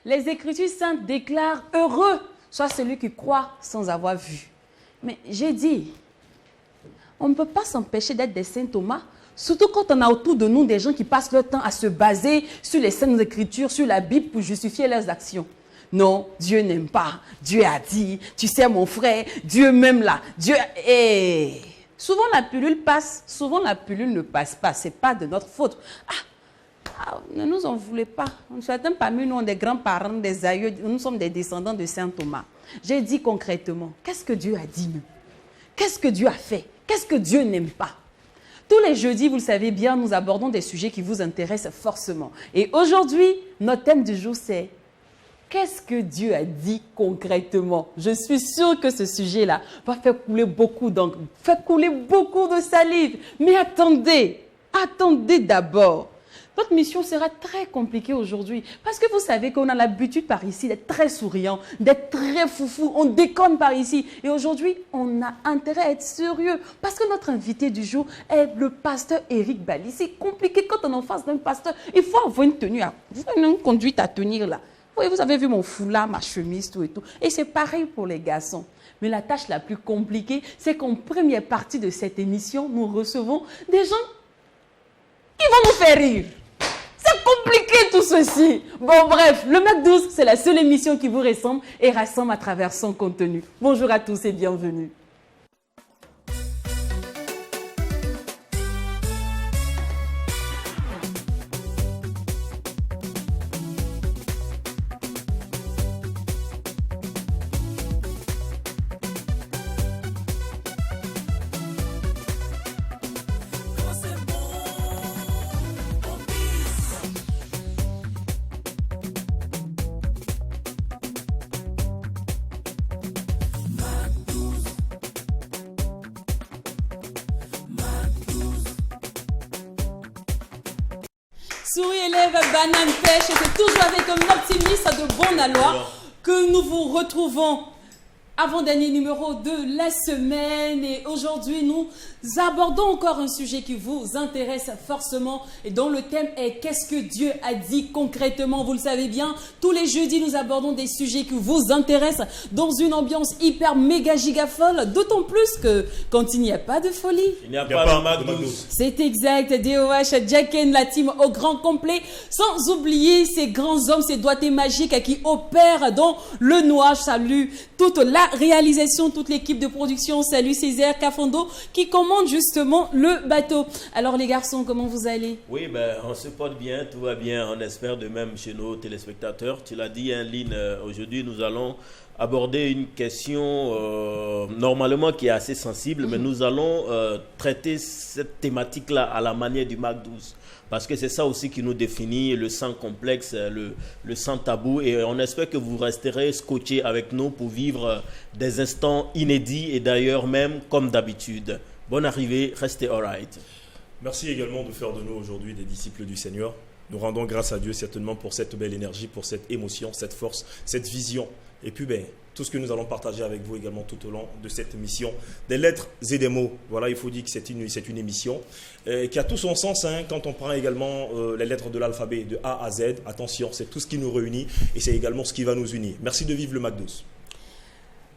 Les Écritures saintes déclarent « Heureux soit celui qui croit sans avoir vu ». Mais j'ai dit, on ne peut pas s'empêcher d'être des saints Thomas, surtout quand on a autour de nous des gens qui passent leur temps à se baser sur les saintes Écritures, sur la Bible pour justifier leurs actions. Non, Dieu n'aime pas. Dieu a dit, tu sais mon frère, Dieu m'aime là. Dieu... Et souvent la pilule passe, souvent la pilule ne passe pas. Ce n'est pas de notre faute. Ne nous en voulez pas. Certains parmi nous ont des grands-parents, des aïeux. Nous sommes des descendants de Saint Thomas. J'ai dit concrètement, qu'est-ce que Dieu a dit? Qu'est-ce que Dieu a fait? Qu'est-ce que Dieu n'aime pas? Tous les jeudis, vous le savez bien, nous abordons des sujets qui vous intéressent forcément. Et aujourd'hui, notre thème du jour, c'est qu'est-ce que Dieu a dit concrètement? Je suis sûre que ce sujet-là va faire couler beaucoup d'encre, faire couler beaucoup de salive. Mais attendez d'abord. Votre mission sera très compliquée aujourd'hui parce que vous savez qu'on a l'habitude par ici d'être très souriant, d'être très foufou, on déconne par ici. Et aujourd'hui, on a intérêt à être sérieux parce que notre invité du jour est le pasteur Éric Bali. C'est compliqué quand on est en face d'un pasteur. Il faut avoir une tenue, une conduite à tenir là. Oui, vous avez vu mon foulard, ma chemise, tout et tout. Et c'est pareil pour les garçons. Mais la tâche la plus compliquée, c'est qu'en première partie de cette émission, nous recevons des gens qui vont nous faire rire. C'est compliqué tout ceci. Bon bref, le Mac12, c'est la seule émission qui vous ressemble et rassemble à travers son contenu. Bonjour à tous et bienvenue. Souris élève, banane pêche, et c'est toujours avec un optimiste de bon aloi que nous vous retrouvons. Avant-dernier numéro de la semaine et aujourd'hui nous abordons encore un sujet qui vous intéresse forcément et dont le thème est qu'est-ce que Dieu a dit concrètement. Vous le savez bien, tous les jeudis nous abordons des sujets qui vous intéressent dans une ambiance hyper méga giga folle, d'autant plus que quand il n'y a pas de folie, il n'y a pas de Mac12. C'est exact, DOH, Jacken, la team au grand complet, sans oublier ces grands hommes, ces doigtés magiques qui opèrent dans le noir. Salut toute la réalisation, toute l'équipe de production. Salut Césaire Cafondo qui commande justement le bateau. Alors les garçons, comment vous allez? Oui, on se porte bien, tout va bien. On espère de même chez nos téléspectateurs. Tu l'as dit, hein, Lynn, aujourd'hui nous allons aborder une question normalement qui est assez sensible, mais nous allons traiter cette thématique-là à la manière du Mac12. Parce que c'est ça aussi qui nous définit, le sans complexe, le sans tabou. Et on espère que vous resterez scotchés avec nous pour vivre des instants inédits et d'ailleurs même comme d'habitude. Bonne arrivée, restez alright. Merci également de faire de nous aujourd'hui des disciples du Seigneur. Nous rendons grâce à Dieu certainement pour cette belle énergie, pour cette émotion, cette force, cette vision. Et puis tout ce que nous allons partager avec vous également tout au long de cette émission. Des lettres et des mots. Voilà, il faut dire que c'est une émission qui a tout son sens quand on prend également les lettres de l'alphabet de A à Z. Attention, c'est tout ce qui nous réunit et c'est également ce qui va nous unir. Merci de vivre le Mac12.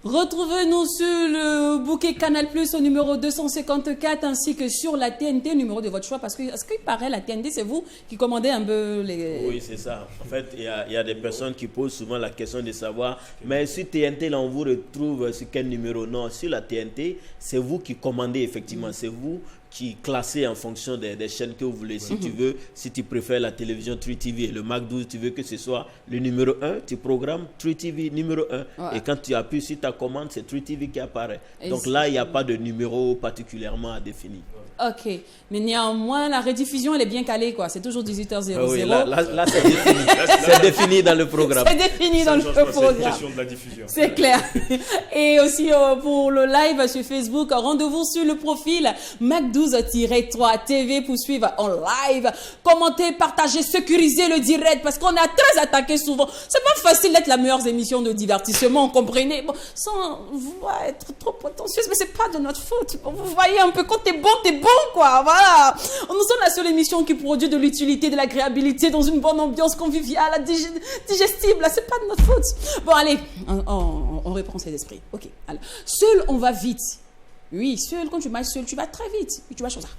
Retrouvez-nous sur le bouquet Canal Plus au numéro 254 ainsi que sur la TNT, numéro de votre choix. Parce que, est-ce qu'il paraît, la TNT, c'est vous qui commandez un peu les... Oui, c'est ça. En fait, il y a des personnes qui posent souvent la question de savoir, mais sur TNT, là, on vous retrouve sur quel numéro? Non, sur la TNT, c'est vous qui commandez effectivement. C'est vous qui classez en fonction des chaînes que vous voulez. Si tu veux, si tu préfères la télévision 3TV et le Mac12, tu veux que ce soit le numéro 1, tu programmes 3TV numéro 1. Ouais. Et quand tu appuies sur ta commande, c'est 3TV qui apparaît. Et donc là, il n'y a pas de numéro particulièrement à définir. Ok, mais néanmoins, la rediffusion, elle est bien calée, quoi. C'est toujours 18h00. Ah oui, là c'est défini. C'est défini dans le programme. C'est défini dans le programme. C'est une question de la diffusion. C'est clair. Et aussi, pour le live sur Facebook, rendez-vous sur le profil Mac12 Mac12-3 TV pour suivre en live. Commentez, partagez, sécurisez le direct parce qu'on a très attaqué souvent. C'est pas facile d'être la meilleure émission de divertissement, comprenez. Bon, sans vouloir être trop potentieuse, mais c'est pas de notre faute. Bon, vous voyez un peu, quand t'es bon, quoi. Voilà. Nous sommes la seule émission qui produit de l'utilité, de l'agréabilité dans une bonne ambiance conviviale, digestible. C'est pas de notre faute. Bon, allez, on reprend ses esprits. Ok. Alors, seul, on va vite. Oui, seul, quand tu marches seul, tu vas très vite. Et tu vas chose ça.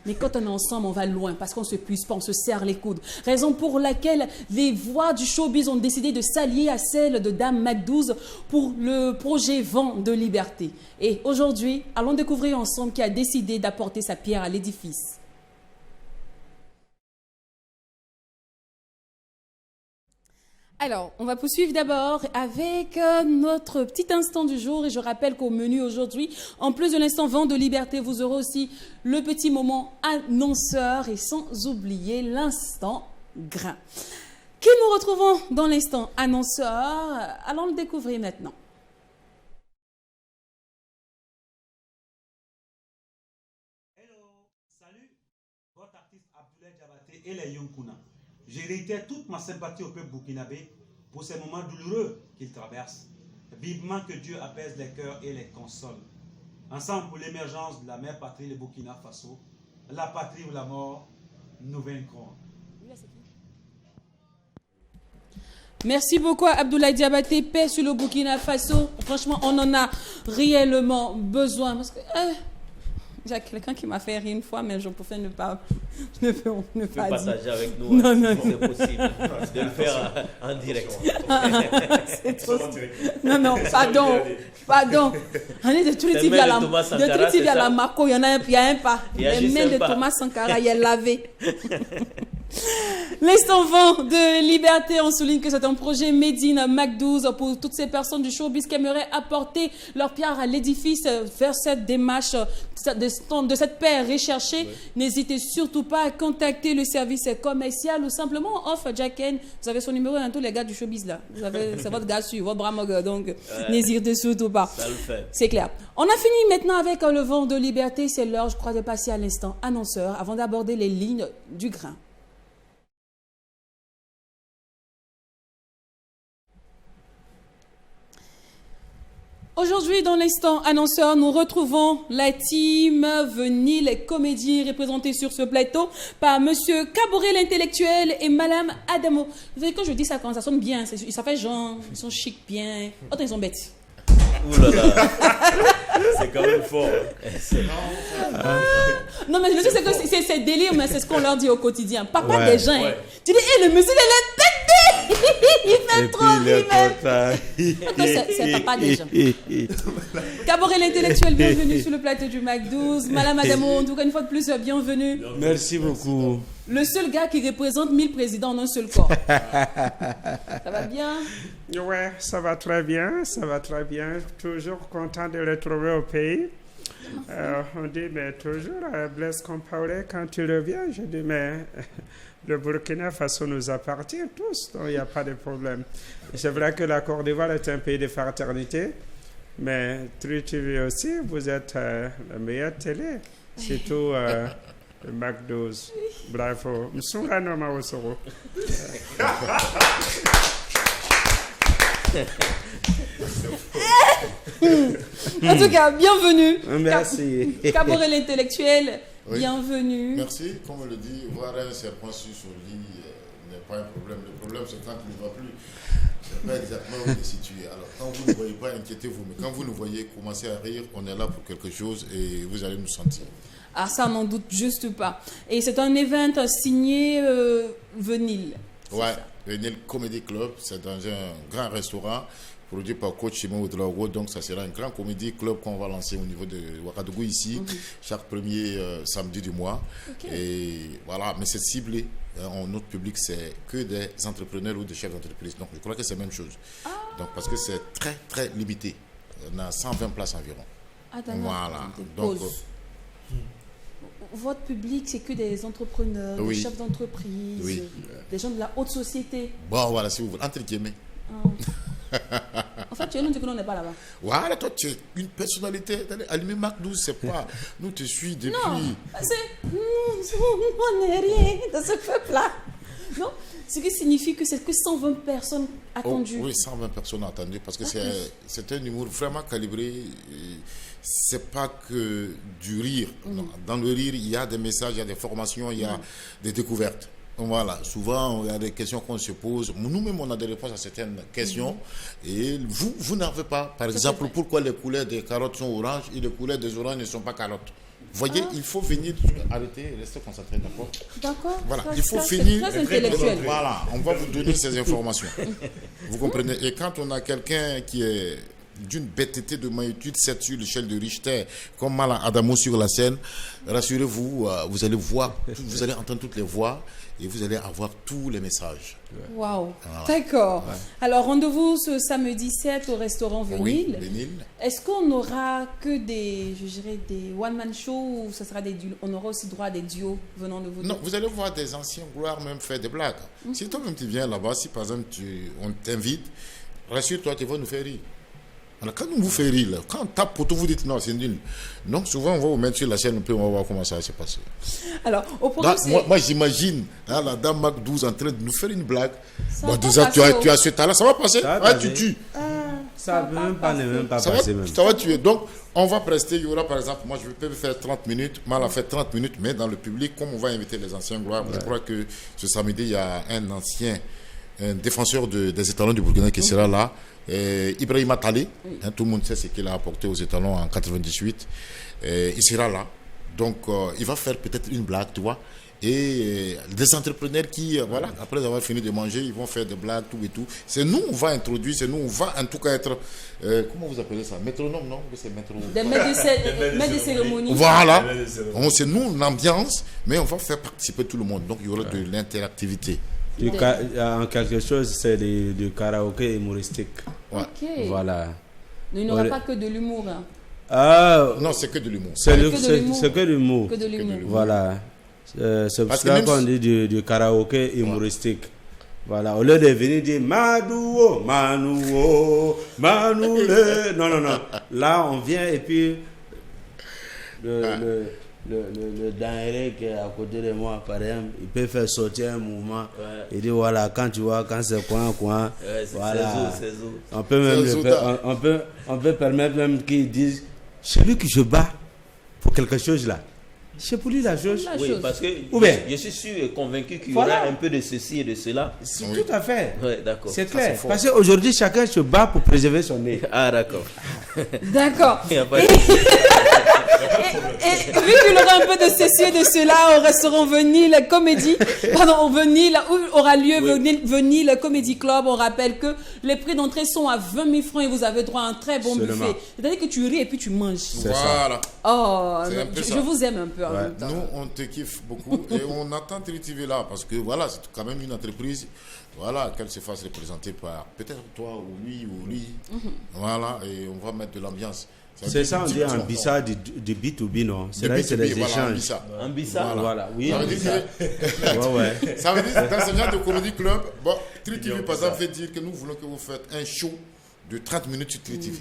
Mais quand on est ensemble, on va loin parce qu'on ne se puise pas, on se serre les coudes. Raison pour laquelle les voix du showbiz ont décidé de s'allier à celles de Dame Mac12 pour le projet Vent de Liberté. Et aujourd'hui, allons découvrir ensemble qui a décidé d'apporter sa pierre à l'édifice. Alors, on va poursuivre d'abord avec notre petit instant du jour. Et je rappelle qu'au menu aujourd'hui, en plus de l'instant Vent de Liberté, vous aurez aussi le petit moment annonceur et sans oublier l'instant grain. Qui nous retrouvons dans l'instant annonceur? Allons le découvrir maintenant. Hello, salut, votre artiste Abdoulaye Diabaté et les Yonkuna. Je réitère toute ma sympathie au peuple burkinabé pour ces moments douloureux qu'il traverse. Vivement que Dieu apaise les cœurs et les console. Ensemble pour l'émergence de la mère patrie, le Burkina Faso, la patrie ou la mort, nous vaincrons. Merci beaucoup Abdoulaye Diabaté, paix sur le Burkina Faso. Franchement, on en a réellement besoin. Parce que, il y a quelqu'un qui m'a fait rire une fois, mais je pouvais ne pas partager dire. Avec nous, non, c'est possible de le faire en direct. C'est trop... Non, pardon. On est de tous les tibia à la Marco, il y a un pas. Les mains de Thomas Sankara, il est lavé. L'instant Vent de Liberté, on souligne que c'est un projet Made in Mac12 pour toutes ces personnes du showbiz qui aimeraient apporter leur pierre à l'édifice vers cette démarche de cette paix recherchée. Ouais. N'hésitez surtout pas à contacter le service commercial ou simplement Off Jacken. Vous avez son numéro dans tous les gars du showbiz là. C'est votre gars sur votre bras mogue, donc n'hésitez surtout pas. Ça le fait. C'est clair. On a fini maintenant avec le Vent de Liberté. C'est l'heure, je crois, de passer à l'instant annonceur avant d'aborder les lignes du grain. Aujourd'hui, dans l'instant annonceur, nous retrouvons la team Venil Comédie représentée sur ce plateau par Monsieur Kaboré l'intellectuel et Madame Adamo. Vous savez, quand je dis ça, quand ça sonne bien, ça fait genre, ils sont chics, bien. Autant ils sont bêtes. Ouh là là, c'est quand même fort. Non, mais je sais que c'est délire, mais c'est ce qu'on leur dit au quotidien. Papa des gens, tu dis, le monsieur, il est têté. Il fait trop c'est papa des gens. Kaboré l'intellectuel, bienvenue sur le plateau du Mac12. Madame Adamo, en tout cas, une fois de plus, bienvenue. Merci beaucoup. Le seul gars qui représente 1000 présidents en un seul corps. Ça va bien? Ouais, ça va très bien, Toujours content de le retrouver au pays. On dit, mais toujours, Blaise Compaoré, quand tu reviens, je dis, mais le Burkina Faso nous appartient tous, donc il n'y a pas de problème. C'est vrai que la Côte d'Ivoire est un pays de fraternité, mais TV aussi, vous êtes la meilleure télé, surtout le Mac12. Bravo. En tout cas, bienvenue. Merci. Kaboré l'intellectuel, bienvenue. Merci. Comme on le dit, voir un serpent sur son lit n'est pas un problème. Le problème, c'est quand il ne va plus. C'est pas exactement où il est situé. Alors, quand vous ne voyez pas, inquiétez-vous. Mais quand vous nous voyez, commencez à rire. On est là pour quelque chose et vous allez nous sentir. Ah, ça, n'en doute juste pas. Et c'est un événement signé Venil. Ouais, Venil Comedy Club. C'est dans un grand restaurant produit par Coach Simon Ouedraogo. Donc, ça sera un grand comédie club qu'on va lancer au niveau de Ouagadougou ici, chaque premier samedi du mois. Et voilà, mais c'est ciblé. Notre public, c'est que des entrepreneurs ou des chefs d'entreprise. Donc, je crois que c'est la même chose. Donc, parce que c'est très, très limité. On a 120 places environ. Ah, voilà. Donc, votre public, c'est que des entrepreneurs, des chefs d'entreprise, des gens de la haute société. Bon, voilà, si vous voulez, entre guillemets. En fait, tu es nous, on n'est pas là-bas. Voilà, toi, tu es une personnalité. Allumer Mac 12, c'est pas. Nous, te suivons depuis. Non, on n'est rien dans ce peuple-là. Non, ce qui signifie que c'est que 120 personnes attendues. Oui, 120 personnes attendues parce que c'est un humour vraiment calibré. C'est pas que du rire. Non. Dans le rire, il y a des messages, il y a des formations, il y a des découvertes. Voilà, souvent il y a des questions qu'on se pose. Nous-mêmes, on a des réponses à certaines questions. Et vous n'avez pas. Par exemple, pourquoi les couleurs des carottes sont oranges et les couleurs des oranges ne sont pas carottes? Vous voyez, il faut venir arrêter, rester concentré, d'accord? D'accord. Voilà, il faut finir. Très intellectuel. Voilà, on va vous donner ces informations. Vous comprenez? Et quand on a quelqu'un qui est d'une bêteté de magnitude 7 sur l'échelle de Richter, comme Mala Adamo sur la scène, rassurez-vous, vous allez voir, vous allez entendre toutes les voix et vous allez avoir tous les messages. Waouh, d'accord. Ouais. Alors, rendez-vous ce samedi 7 au restaurant Venil. Oui, Venil. Est-ce qu'on n'aura que des one-man shows ou ça sera on aura aussi droit à des duos venant de vous? Non, vous allez voir des anciens gloires même faire des blagues. Si toi-même tu viens là-bas, si par exemple on t'invite, rassure-toi, tu vas nous faire rire. Alors, quand on vous fait rire, là, quand on tape pour tout, vous dites non, c'est nul. Donc, souvent, on va vous mettre sur la chaîne, on va voir comment ça va se passer. Alors, au programme, moi j'imagine la dame Mac 12 en train de nous faire une blague. Bon, déjà, tu as ce talent, ça va passer. Tu tues. Ça ne va même pas passer. Ça va tuer. Donc, on va prester. Il y aura, par exemple, moi, je peux faire 30 minutes. Mal a fait 30 minutes, mais dans le public, comme on va inviter les anciens gloires, je crois que ce samedi, il y a un défenseur des étalons du Burkina qui sera là. Ibrahima Talé, tout le monde sait ce qu'il a apporté aux étalons en 98. Il sera là. Donc, il va faire peut-être une blague, tu vois. Et des entrepreneurs qui, voilà, après avoir fini de manger, ils vont faire des blagues, tout et tout. C'est nous, on va introduire, c'est nous, on va en tout cas être, comment vous appelez ça? Métronome, non? C'est des maîtres de cérémonie. Voilà. C'est nous, l'ambiance, mais on va faire participer tout le monde. Donc, il y aura de l'interactivité. En quelque chose, c'est du karaoké humoristique. Ouais. Okay. Voilà. Il n'y aura pas que de l'humour. Hein. Non, c'est que de l'humour. C'est que de l'humour. Que de l'humour. Voilà. C'est pour ça qu'on dit du karaoké humoristique. Voilà. Au lieu de venir dire Madouo, Manouo, Manoule. Non. Là, on vient et puis le dangereux qui est à côté de moi, par exemple, il peut faire sortir un mouvement. Ouais. Il dit voilà, quand tu vois, quand c'est coin, voilà. On peut même on peut permettre même qu'ils disent celui que je bats pour quelque chose là. C'est pour lui la chose. Oui, parce que je suis sûr et convaincu qu'il y aura un peu de ceci et de cela. Tout à fait. Oui, d'accord. C'est clair. Parce qu'aujourd'hui, chacun se bat pour préserver son nez. Ah, d'accord. D'accord. Et vu qu'il aura un peu de ceci et de cela au restaurant Venil Comédie, où aura lieu Venil Comédie Club, on rappelle que les prix d'entrée sont à 20 000 francs et vous avez droit à un très bon buffet. C'est-à-dire que tu ris et puis tu manges. Voilà. Oh, je vous aime un peu en même temps. Nous, on te kiffe beaucoup et on attend TV là parce que voilà, c'est quand même une entreprise. Voilà, qu'elle se fasse représenter par peut-être toi ou lui. Voilà, et on va mettre de l'ambiance. C'est ça, on dit en Bissa du B2B, non? C'est là, c'est des échanges. En Bissa. Voilà, oui. Ça veut dire que, ça veut dire que dans ce genre de comédie club, TV, par exemple, fait dire que nous voulons que vous faites un show de 30 minutes sur TV.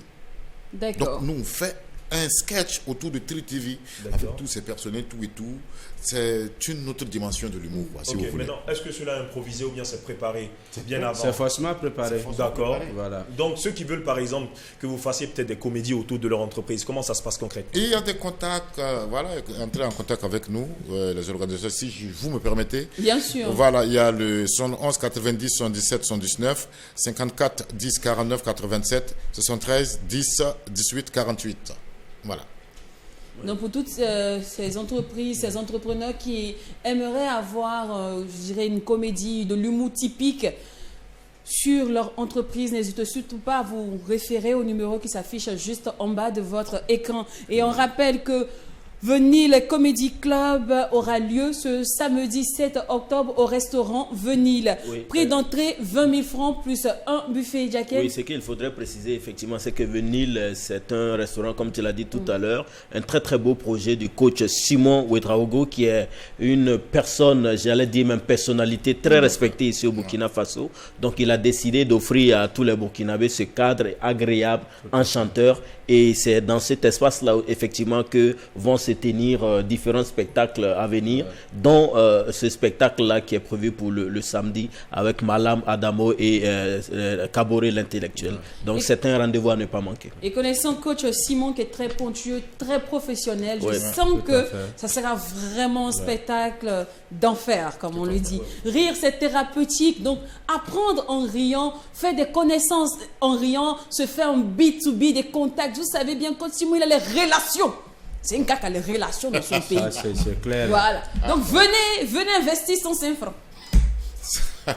D'accord. Donc, nous, on fait un sketch autour de TV avec tous ces personnels, tout et tout. C'est une autre dimension de l'humour, si vous voulez. Maintenant, est-ce que cela est improvisé ou bien c'est préparé bien avant? C'est forcément préparé. D'accord. Voilà. Donc, ceux qui veulent, par exemple, que vous fassiez peut-être des comédies autour de leur entreprise, comment ça se passe concrètement? Il y a des contacts, entrez en contact avec nous, les organisateurs, si vous me permettez. Bien sûr. Voilà, il y a le 11 90 77 79, 54 10 49 87, 73 10 18 48. Voilà. Donc pour toutes ces entreprises, ces entrepreneurs qui aimeraient avoir, je dirais, une comédie de l'humour typique sur leur entreprise, n'hésitez surtout pas à vous référer au numéro qui s'affiche juste en bas de votre écran. Et on rappelle que Venil Comedy Club aura lieu ce samedi 7 octobre au restaurant Venil. Oui, Prix d'entrée 20 000 francs plus un buffet, Jacqueline. Oui, ce qu'il faudrait préciser effectivement, c'est que Venil, c'est un restaurant, comme tu l'as dit tout à l'heure, un très très beau projet du coach Simon Ouedraogo, qui est une personne, j'allais dire même personnalité très respectée ici au Burkina Faso. Donc il a décidé d'offrir à tous les Burkinabés ce cadre agréable, enchanteur. Et c'est dans cet espace-là, effectivement, que vont se tenir différents spectacles à venir, dont ce spectacle-là qui est prévu pour le samedi avec Malam Adamo et Kaboré l'intellectuel. Donc c'est un rendez-vous à ne pas manquer. Et connaissant coach Simon qui est très ponctueux, très professionnel, je Ouais, sens que ça sera vraiment un spectacle d'enfer, comme on le dit. Rire, c'est thérapeutique. Donc apprendre en riant, faire des connaissances en riant, se faire un B2B, des contacts. Vous savez bien, coach Simon, il a les relations. C'est un gars qui a les relations dans son pays. C'est clair. Voilà. Donc venez investir 105 francs.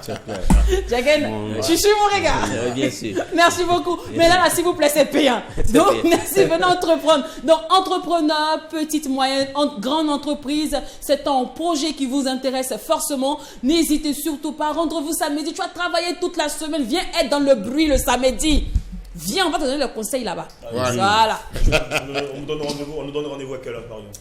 C'est clair. Jaguen, je suis mon regard. Bien sûr. Merci beaucoup. Mais là, s'il vous plaît, c'est payant. Donc, merci, venez entreprendre. Donc, entrepreneur, petite, moyenne, grande entreprise, c'est un projet qui vous intéresse forcément. N'hésitez surtout pas. Rendez-vous samedi. Tu vas travailler toute la semaine. Viens être dans le bruit le samedi. Viens, on va te donner le conseil là-bas. Voilà. On nous donne rendez-vous à quelle heure, par exemple?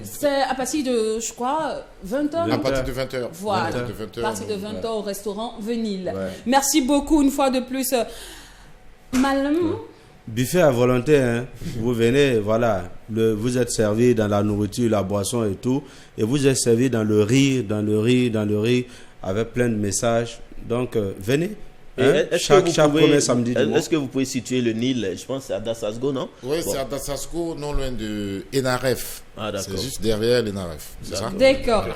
C'est à partir de, je crois, 20h. À partir de 20h. Voilà. À À partir de 20h au restaurant Venil. Merci beaucoup une fois de plus. Malam. Buffet à volonté, hein. Vous venez, voilà, vous êtes servi dans la nourriture, la boisson et tout, et vous êtes servi dans le rire, avec plein de messages. Donc, venez. Hein? Chaque premier samedi du mois. Est-ce que vous pouvez situer le Nil? Je pense que c'est à Dassasgo, non? Oui, c'est à Dassasgo, non loin de Enaref. Ah, d'accord. C'est juste derrière l'Enaref. C'est ça? D'accord.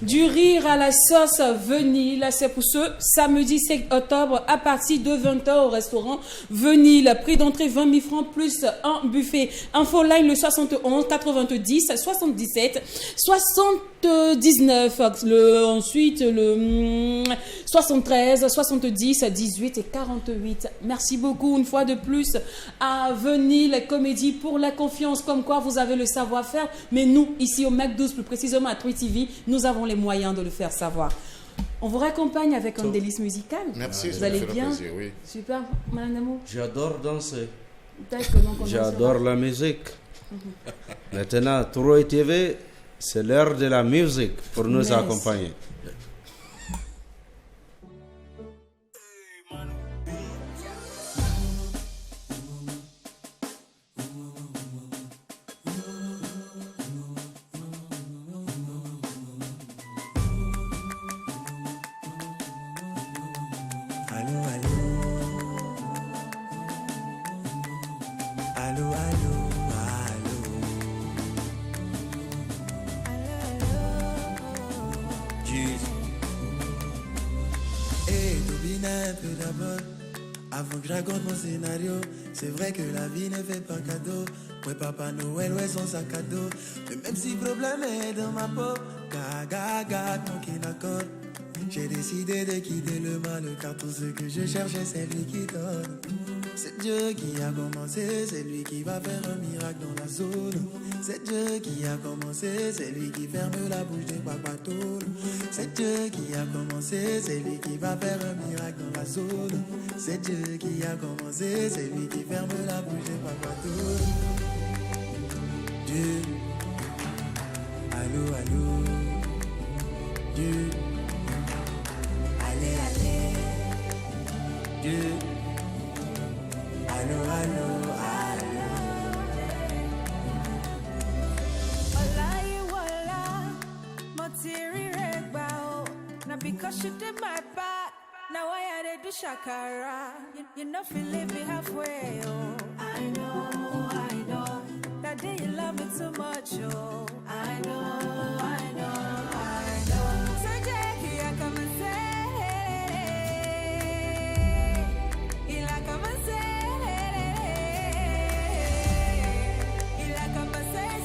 Du rire à la sauce Venil, c'est pour ce samedi 7 octobre à partir de 20h au restaurant Venil. Prix d'entrée 20 000 francs plus un buffet. Info line le 71 90 77 79. Ensuite le 73 70 18 et 48. Merci beaucoup une fois de plus à Venil Comédie pour la confiance. Comme quoi vous avez le savoir-faire. Mais nous, ici au Mac 12, plus précisément à Twi TV, nous avons les moyens de le faire savoir. On vous raccompagne avec un délice musical. Merci, vous allez bien? plaisir, oui. Super, Madame Namo. J'adore danser. Donc j'adore la musique. Maintenant, Troy TV, c'est l'heure de la musique pour nous accompagner. Avant que je raconte mon scénario, c'est vrai que la vie ne fait pas cadeau. Ouais, Papa Noël, ouais, son sac à dos. Mais même si le problème est dans ma peau, gaga, manquer l'accord. J'ai décidé de quitter le mal, car tout ce que je cherchais, c'est lui qui donne. C'est Dieu qui a commencé, c'est lui qui va faire un miracle dans la zone. C'est Dieu qui a commencé, c'est lui qui ferme la bouche des papatoules. C'est Dieu qui a commencé, c'est lui qui va faire un miracle dans la zone. C'est Dieu qui a commencé, c'est lui qui ferme la bouche des papatoules. Dieu, allô, allô, Dieu, allez, allez, Dieu, allô, allô, allô. Now because you did my part, now I had to do shakara. You know feel leave me halfway, oh. I know. That day you love me too much, oh. I know. So Jackie, I come and say, il a commencé,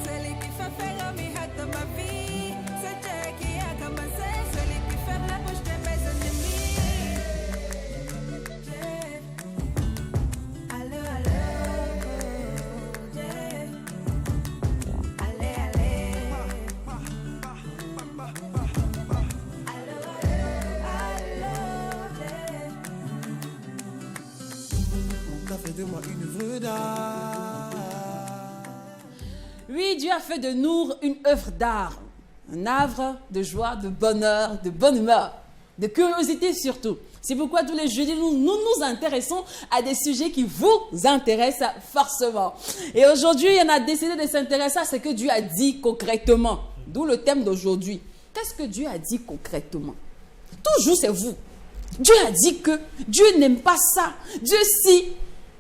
c'est lui qui fait faire un miracle dans ma vie. C'est Jackie, a commencé, c'est lui qui ferme la bouche de mes ennemis. Allô, allô. Oui, Dieu a fait de nous une œuvre d'art, un havre de joie, de bonheur, de bonne humeur, de curiosité surtout. C'est pourquoi tous les jeudis, nous nous intéressons à des sujets qui vous intéressent forcément. Et aujourd'hui, on a décidé de s'intéresser à ce que Dieu a dit concrètement. D'où le thème d'aujourd'hui. Qu'est-ce que Dieu a dit concrètement? Toujours c'est vous. Dieu a dit que Dieu n'aime pas ça. Dieu si.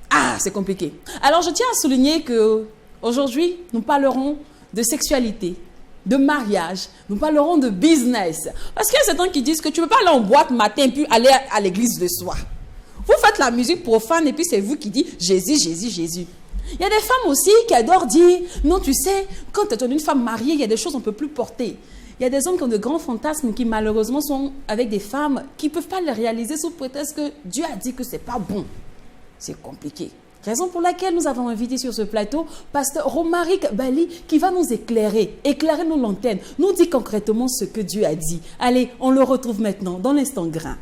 Ah, c'est compliqué. Alors je tiens à souligner que aujourd'hui, nous parlerons de sexualité, de mariage, nous parlerons de business. Parce qu'il y a certains qui disent que tu ne peux pas aller en boîte matin puis aller à l'église le soir. Vous faites la musique profane et puis c'est vous qui dites Jésus, Jésus, Jésus. Il y a des femmes aussi qui adorent dire, non tu sais, quand tu es une femme mariée, il y a des choses qu'on ne peut plus porter. Il y a des hommes qui ont de grands fantasmes qui malheureusement sont avec des femmes qui ne peuvent pas les réaliser sous prétexte que Dieu a dit que ce n'est pas bon. C'est compliqué. Raison pour laquelle nous avons invité sur ce plateau Pasteur Romaric Bali qui va nous éclairer nos lanternes, nous dit concrètement ce que Dieu a dit. Allez, on le retrouve maintenant dans l'instant grain.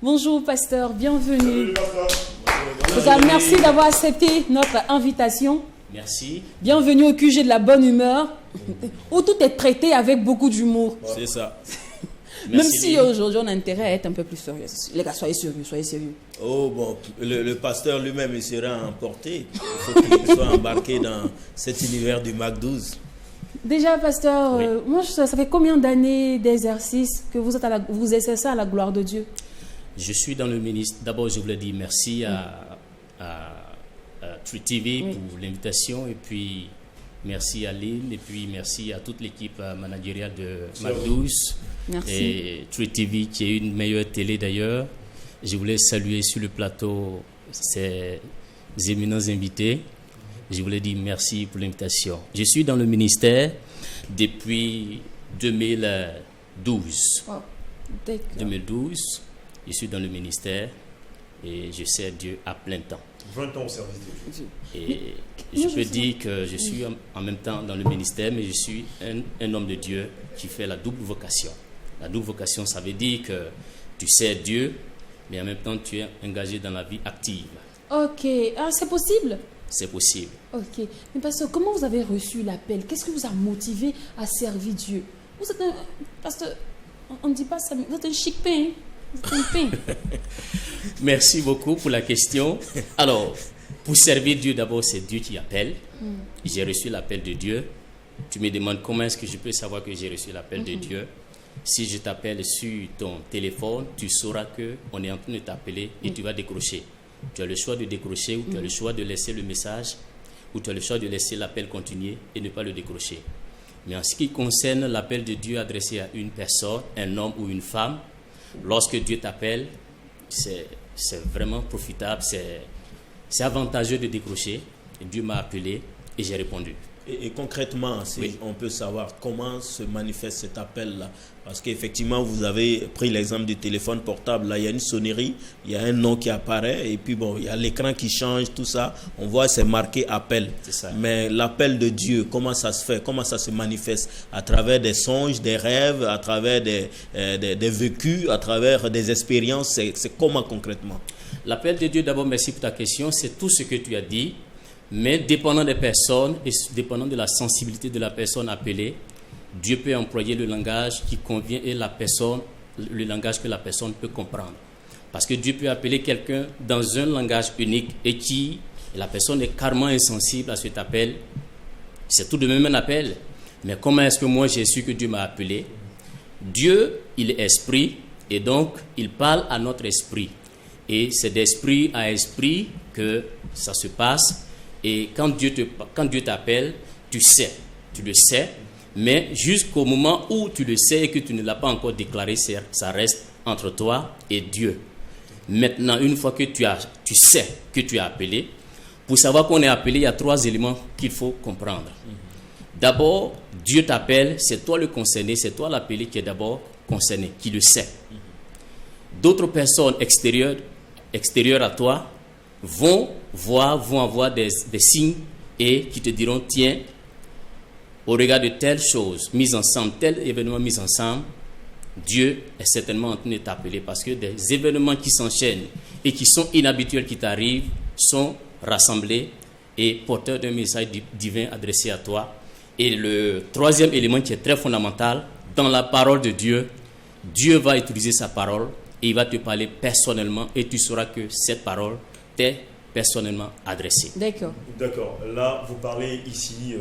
Bonjour pasteur, bienvenue. Merci d'avoir accepté notre invitation. Merci. Bienvenue au QG de la bonne humeur, où tout est traité avec beaucoup d'humour. C'est ça. Même si aujourd'hui on a intérêt à être un peu plus sérieux. Les gars, soyez sérieux, soyez sérieux. Oh bon, le pasteur lui-même il sera emporté. Il faut qu'il soit embarqué dans cet univers du Mac 12. Déjà, pasteur, Oui. moi, ça fait combien d'années d'exercice que vous exercez à la gloire de Dieu? Je suis dans le ministère. D'abord, je voulais dire merci à Tree TV pour l'invitation et puis merci à Lynn et puis merci à toute l'équipe managériale de Mac 12 et Tree TV qui est une meilleure télé d'ailleurs. Je voulais saluer sur le plateau ces éminents invités. Je voulais dire merci pour l'invitation. Je suis dans le ministère depuis 2012. Wow. 2012. Je suis dans le ministère et je sers Dieu à plein temps. 20 ans au service de Dieu. Et je peux dire que je suis en même temps dans le ministère, mais je suis un homme de Dieu qui fait la double vocation. La double vocation, ça veut dire que tu sers Dieu, mais en même temps tu es engagé dans la vie active. Ok, ah, c'est possible? C'est possible. Ok, mais pasteur, comment vous avez reçu l'appel? Qu'est-ce qui vous a motivé à servir Dieu? Vous êtes un... Pasteur, on ne dit pas ça, mais vous êtes un chic pain. Merci beaucoup pour la question. Alors, pour servir Dieu, d'abord, c'est Dieu qui appelle. J'ai reçu l'appel de Dieu. Tu me demandes comment est-ce que je peux savoir que j'ai reçu l'appel de Dieu. Si je t'appelle sur ton téléphone, tu sauras qu'on est en train de t'appeler et tu vas décrocher. Tu as le choix de décrocher ou tu as le choix de laisser le message ou tu as le choix de laisser l'appel continuer et ne pas le décrocher. Mais en ce qui concerne l'appel de Dieu adressé à une personne, un homme ou une femme, lorsque Dieu t'appelle, c'est vraiment profitable, c'est avantageux de décrocher. Et Dieu m'a appelé et j'ai répondu. Et concrètement, si on peut savoir comment se manifeste cet appel-là. Parce qu'effectivement, vous avez pris l'exemple du téléphone portable. Là, il y a une sonnerie, il y a un nom qui apparaît, et puis bon, il y a l'écran qui change, tout ça. On voit, c'est marqué appel. C'est ça. Mais l'appel de Dieu, comment ça se fait? Comment ça se manifeste? À travers des songes, des rêves, à travers des vécus, à travers des expériences. C'est comment concrètement? L'appel de Dieu, d'abord, merci pour ta question. C'est tout ce que tu as dit. Mais dépendant des personnes et dépendant de la sensibilité de la personne appelée, Dieu peut employer le langage qui convient et le langage que la personne peut comprendre. Parce que Dieu peut appeler quelqu'un dans un langage unique et la personne est carrément insensible à cet appel. C'est tout de même un appel. Mais comment est-ce que moi j'ai su que Dieu m'a appelé? Dieu, il est esprit et donc il parle à notre esprit. Et c'est d'esprit à esprit que ça se passe. Et quand Dieu t'appelle, tu le sais, mais jusqu'au moment où tu le sais et que tu ne l'as pas encore déclaré, ça reste entre toi et Dieu. Maintenant, une fois que tu sais que tu es appelé, pour savoir qu'on est appelé, il y a 3 éléments qu'il faut comprendre. D'abord, Dieu t'appelle, c'est toi le concerné, c'est toi l'appelé qui est d'abord concerné, qui le sait. D'autres personnes extérieures à toi vont avoir des signes et qui te diront, tiens, au regard de telles choses mises ensemble, tel événement mis ensemble, Dieu est certainement en train de t'appeler parce que des événements qui s'enchaînent et qui sont inhabituels qui t'arrivent sont rassemblés et porteurs d'un message divin adressé à toi. Et le troisième élément qui est très fondamental, dans la parole de Dieu, Dieu va utiliser sa parole et il va te parler personnellement et tu sauras que cette parole t'est personnellement adressée. D'accord. D'accord. Là, vous parlez ici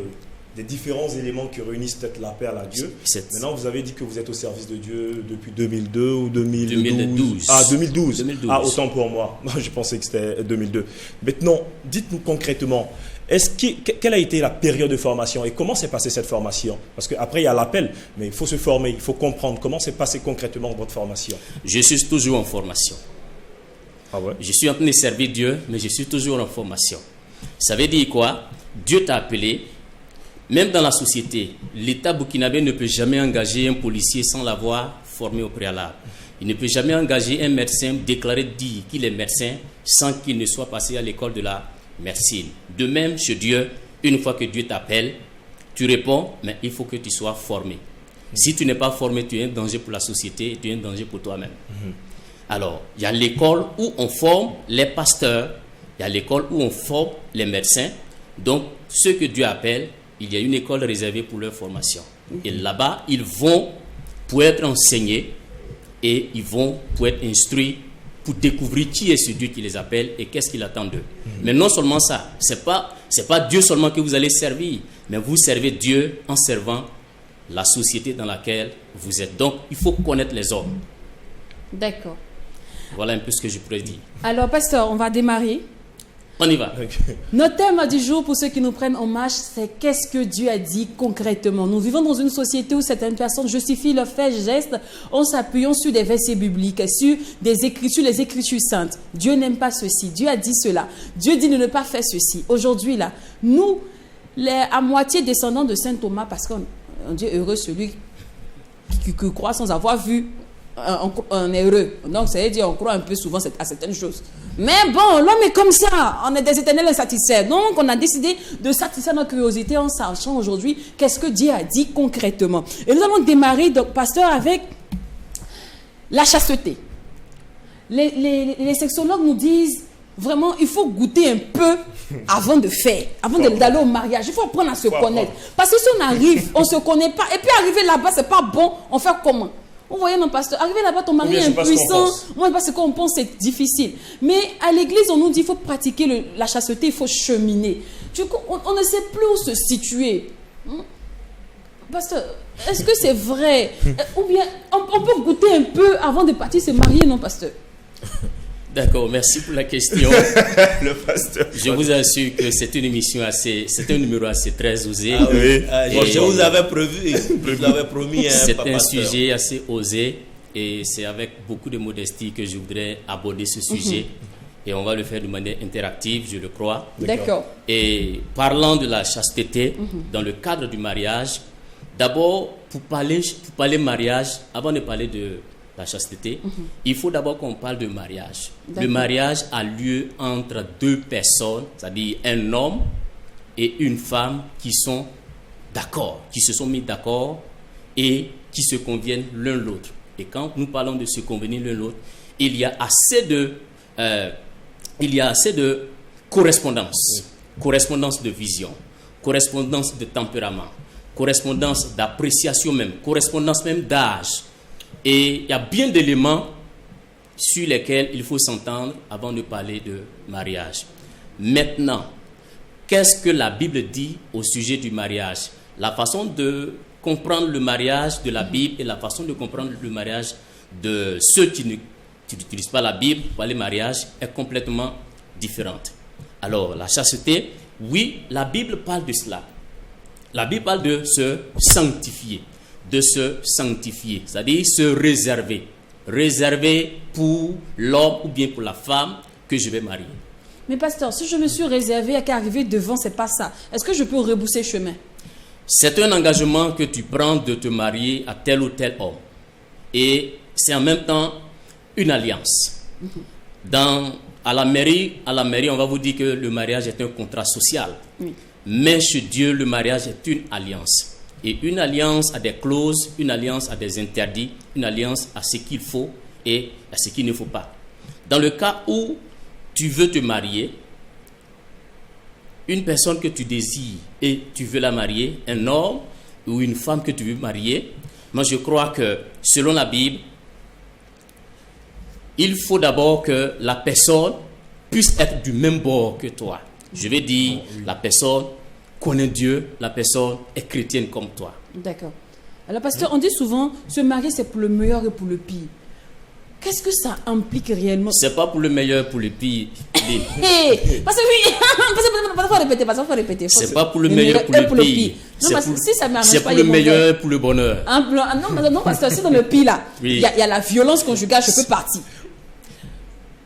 des différents éléments qui réunissent peut-être l'appel à Dieu. Maintenant, vous avez dit que vous êtes au service de Dieu depuis 2002 ou 2012. Ah, 2012. Ah, autant pour moi. Je pensais que c'était 2002. Maintenant, dites-nous concrètement, quelle a été la période de formation et comment s'est passée cette formation? Parce qu'après, il y a l'appel, mais il faut se former, il faut comprendre comment s'est passée concrètement votre formation. Je suis toujours en formation. Ah ouais? Je suis en train de servir Dieu, mais je suis toujours en formation. Ça veut dire quoi? Dieu t'a appelé. Même dans la société, l'État burkinabé ne peut jamais engager un policier sans l'avoir formé au préalable. Il ne peut jamais engager un médecin déclaré dire qu'il est médecin sans qu'il ne soit passé à l'école de la médecine. De même, chez Dieu, une fois que Dieu t'appelle, tu réponds, mais il faut que tu sois formé. Si tu n'es pas formé, tu es un danger pour la société et tu es un danger pour toi-même. Alors, il y a l'école où on forme les pasteurs, il y a l'école où on forme les médecins. Donc, ceux que Dieu appelle, il y a une école réservée pour leur formation. Et là-bas, ils vont pour être enseignés et ils vont pour être instruits pour découvrir qui est ce Dieu qui les appelle et qu'est-ce qu'il attend d'eux. Mais non seulement ça, c'est pas Dieu seulement que vous allez servir, mais vous servez Dieu en servant la société dans laquelle vous êtes. Donc, il faut connaître les hommes. D'accord. Voilà un peu ce que je pourrais dire. Alors, pasteur, on va démarrer. On y va. Notre thème du jour, pour ceux qui nous prennent en marche, c'est qu'est-ce que Dieu a dit concrètement. Nous vivons dans une société où certaines personnes justifient leurs faits et gestes en s'appuyant sur des versets bibliques, sur les Écritures saintes. Dieu n'aime pas ceci. Dieu a dit cela. Dieu dit de ne pas faire ceci. Aujourd'hui, là, nous, à moitié descendants de Saint Thomas, parce qu'on dit heureux celui qui croit sans avoir vu, on est heureux. Donc, ça veut dire qu'on croit un peu souvent à certaines choses. Mais bon, l'homme est comme ça. On est des éternels insatisfaits. Donc, on a décidé de satisfaire notre curiosité en sachant aujourd'hui qu'est-ce que Dieu a dit concrètement. Et nous allons démarrer, donc, pasteur, avec la chasteté. Les sexologues nous disent vraiment, il faut goûter un peu avant de faire, avant d'aller au mariage. Il faut apprendre à se connaître. Parce que si on arrive, on ne se connaît pas, et puis arriver là-bas, c'est pas bon, on fait comment? Vous voyez, mon pasteur, arriver là-bas, ton mari est impuissant. Moi, parce qu'on pense, c'est difficile. Mais à l'église, on nous dit qu'il faut pratiquer la chasteté, il faut cheminer. Du coup, on ne sait plus où se situer. Pasteur, est-ce que c'est vrai? Ou bien, on peut goûter un peu avant de partir se marier, non, pasteur? D'accord, merci pour la question. Le pasteur. Je vous assure que c'est une émission c'est un numéro assez très osé. Ah oui. Je vous avais prévu, je vous l'avais promis. C'est un sujet assez osé et c'est avec beaucoup de modestie que je voudrais aborder ce sujet. Et on va le faire de manière interactive, je le crois. D'accord. Et parlant de la chasteté, dans le cadre du mariage, d'abord, pour parler mariage, avant de parler de la chasteté, il faut d'abord qu'on parle de mariage. Le mariage a lieu entre deux personnes, c'est-à-dire un homme et une femme qui sont d'accord, qui se sont mis d'accord et qui se conviennent l'un l'autre. Et quand nous parlons de se convenir l'un l'autre, il y a assez de correspondance, correspondance de vision, correspondance de tempérament, correspondance d'appréciation même, correspondance même d'âge. Et il y a bien d'éléments sur lesquels il faut s'entendre avant de parler de mariage. Maintenant, qu'est-ce que la Bible dit au sujet du mariage? La façon de comprendre le mariage de la Bible et la façon de comprendre le mariage de ceux qui n'utilisent pas la Bible pour parler mariage est complètement différente. Alors, la chasteté, oui, la Bible parle de cela. La Bible parle de se sanctifier. De se sanctifier, c'est-à-dire se réserver pour l'homme ou bien pour la femme que je vais marier. Mais pasteur, si je me suis réservé à qu'arriver devant, c'est pas ça. Est-ce que je peux rebousser chemin? C'est un engagement que tu prends de te marier à tel ou tel homme. Et c'est en même temps une alliance. À la mairie, on va vous dire que le mariage est un contrat social. Oui. Mais chez Dieu, le mariage est une alliance. Et une alliance a des clauses, une alliance a des interdits, une alliance a ce qu'il faut et à ce qu'il ne faut pas. Dans le cas où tu veux te marier, une personne que tu désires et tu veux la marier, un homme ou une femme que tu veux marier, moi je crois que selon la Bible, il faut d'abord que la personne puisse être du même bord que toi. Je vais dire, la personne connaît Dieu, la personne est chrétienne comme toi. D'accord. Alors, pasteur, on dit souvent, se marier, c'est pour le meilleur et pour le pire. Qu'est-ce que ça implique réellement? C'est pas pour le meilleur, pour le pire. Hey, parce que oui, faut répéter. C'est pas pour le meilleur, pour le pire. Non, parce que si ça marche c'est pas, pour le meilleur, pour le bonheur. Non, parce que si dans le pire là, il y a la violence conjugale, je peux partir.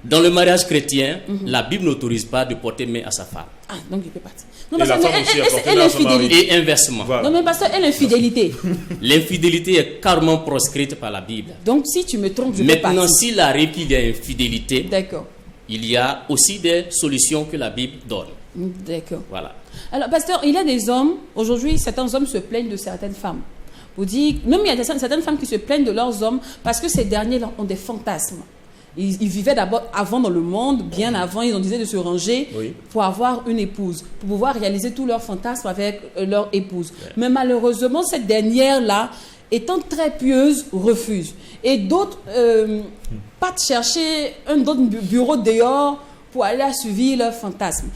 Dans le mariage chrétien, la Bible n'autorise pas de porter main à sa femme. Ah, donc il peut partir. Non, parce que l'infidélité. Et inversement. Voilà. Non, mais parce que l'infidélité. L'infidélité est carrément proscrite par la Bible. Donc si tu me trompes, je peux partir. Maintenant, s'il arrive qu'il y a infidélité, d'accord, il y a aussi des solutions que la Bible donne. D'accord. Voilà. Alors, pasteur, il y a des hommes, aujourd'hui, certains hommes se plaignent de certaines femmes. Vous dites, même il y a certaines femmes qui se plaignent de leurs hommes parce que ces derniers ont des fantasmes. Ils vivaient d'abord avant dans le monde, bien avant, ils ont décidé de se ranger pour avoir une épouse, pour pouvoir réaliser tous leurs fantasmes avec leur épouse. Ouais. Mais malheureusement, cette dernière-là, étant très pieuse, refuse. Et d'autres partent chercher un autre bureau dehors pour aller assouvir leurs fantasmes.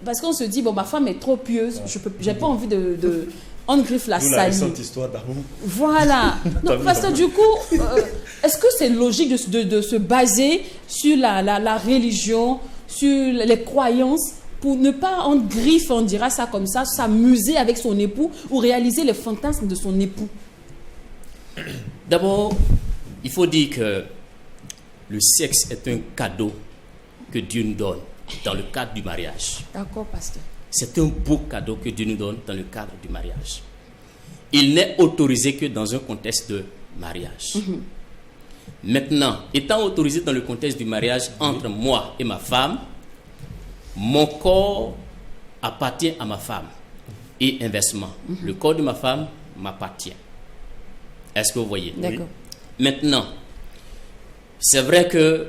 Parce qu'on se dit, bon, ma femme est trop pieuse, je n'ai pas envie de on griffe la salie. La récente histoire d'amour. Voilà. Donc, parce que du coup, est-ce que c'est logique de se baser sur la religion, sur les croyances, pour ne pas en griffe, on dira ça comme ça, s'amuser avec son époux ou réaliser les fantasmes de son époux? D'abord, il faut dire que le sexe est un cadeau que Dieu nous donne dans le cadre du mariage. D'accord, pasteur. C'est un beau cadeau que Dieu nous donne dans le cadre du mariage. Il n'est autorisé que dans un contexte de mariage. Maintenant, étant autorisé dans le contexte du mariage entre moi et ma femme, mon corps appartient à ma femme. Et inversement, le corps de ma femme m'appartient. Est-ce que vous voyez? D'accord. Maintenant, c'est vrai que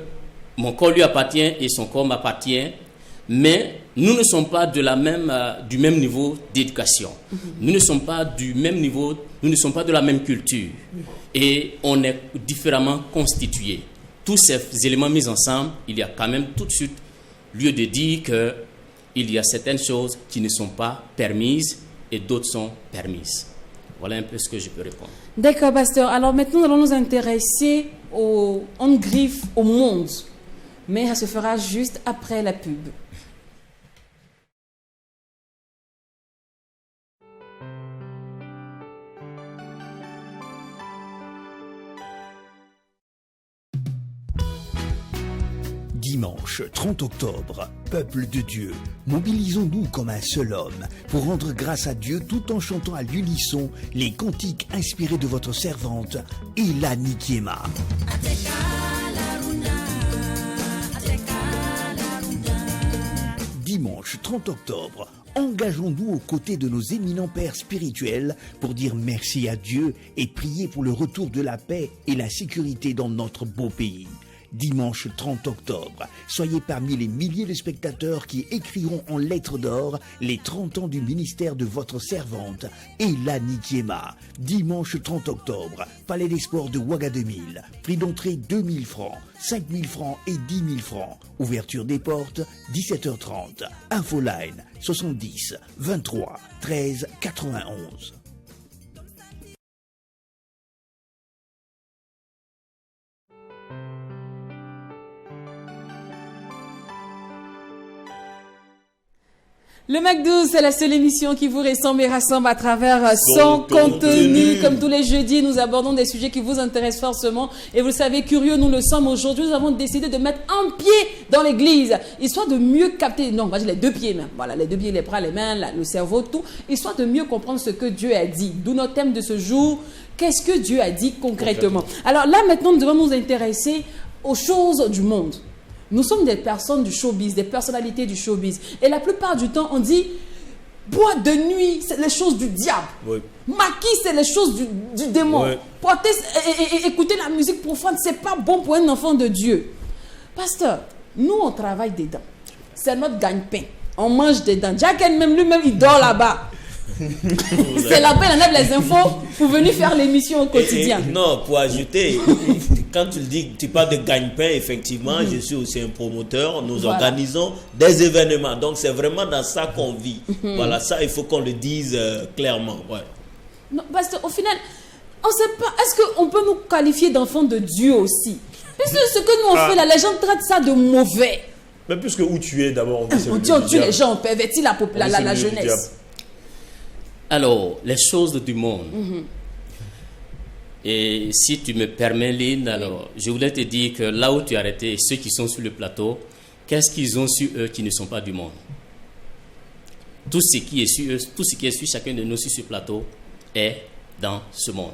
mon corps lui appartient et son corps m'appartient, mais nous ne sommes pas du même niveau d'éducation. Nous ne sommes pas du même niveau, nous ne sommes pas de la même culture. Et on est différemment constitués. Tous ces éléments mis ensemble, il y a quand même tout de suite lieu de dire qu'il y a certaines choses qui ne sont pas permises et d'autres sont permises. Voilà un peu ce que je peux répondre. D'accord, pasteur. Alors maintenant, nous allons nous intéresser en griffe au monde. Mais ça se fera juste après la pub. Dimanche 30 octobre, peuple de Dieu, mobilisons-nous comme un seul homme pour rendre grâce à Dieu tout en chantant à l'unisson les cantiques inspirés de votre servante Ella Nikiema. Dimanche 30 octobre, engageons-nous aux côtés de nos éminents pères spirituels pour dire merci à Dieu et prier pour le retour de la paix et la sécurité dans notre beau pays. Dimanche 30 octobre, soyez parmi les milliers de spectateurs qui écriront en lettres d'or les 30 ans du ministère de votre servante, Ella Nikiema. Dimanche 30 octobre, Palais des Sports de Ouaga 2000. Prix d'entrée 2000 francs, 5000 francs et 10 000 francs. Ouverture des portes, 17h30. Infoline, 70 23 13 91. Le MAC12, c'est la seule émission qui vous ressemble et rassemble à travers son contenu. Comme tous les jeudis, nous abordons des sujets qui vous intéressent forcément. Et vous le savez, curieux, nous le sommes aujourd'hui. Nous avons décidé de mettre un pied dans l'église, histoire de mieux capter, non, on va dire les deux pieds même. Voilà, les deux pieds, les bras, les mains, le cerveau, tout. Histoire de mieux comprendre ce que Dieu a dit. D'où notre thème de ce jour. Qu'est-ce que Dieu a dit concrètement? Alors là, maintenant, nous devons nous intéresser aux choses du monde. Nous sommes des personnes du showbiz, des personnalités du showbiz. Et la plupart du temps, on dit, Boire de nuit, c'est les choses du diable. Oui. Maquis, c'est les choses du démon. Oui. Porter et écouter la musique profane, c'est pas bon pour un enfant de Dieu. Pasteur, nous on travaille dedans. C'est notre gagne-pain. On mange dedans. Jack même lui-même, il dort là-bas. C'est là-bas, il enlève les infos pour venir faire l'émission au quotidien. Non, pour ajouter, quand tu dis, tu parles de gagne-pain, effectivement, je suis aussi un promoteur. Nous organisons des événements. Donc, c'est vraiment dans ça qu'on vit. Voilà, ça, il faut qu'on le dise clairement. Ouais. Non, parce qu'au final, on ne sait pas, est-ce qu'on peut nous qualifier d'enfants de Dieu aussi? Puisque ce que nous on fait là, les gens traitent ça de mauvais. Mais puisque où tu es d'abord, on dit on tue les gens, on pervertit la jeunesse. Alors, les choses du monde. Et si tu me permets, Lynn, alors, je voulais te dire que là où tu as arrêté, ceux qui sont sur le plateau, qu'est-ce qu'ils ont sur eux qui ne sont pas du monde? Tout ce qui est sur eux, tout ce qui est sur chacun de nous sur ce plateau est dans ce monde.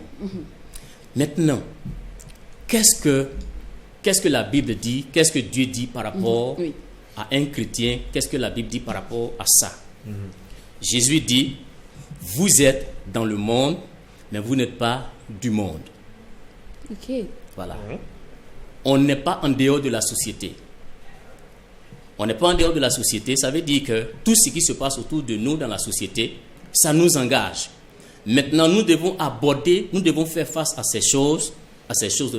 Maintenant, qu'est-ce que la Bible dit? Qu'est-ce que Dieu dit par rapport à un chrétien? Qu'est-ce que la Bible dit par rapport à ça? Jésus dit: vous êtes dans le monde, mais vous n'êtes pas du monde. Ok. Voilà. On n'est pas en dehors de la société. On n'est pas en dehors de la société. Ça veut dire que tout ce qui se passe autour de nous dans la société, ça nous engage. Maintenant, nous devons aborder, nous devons faire face à ces choses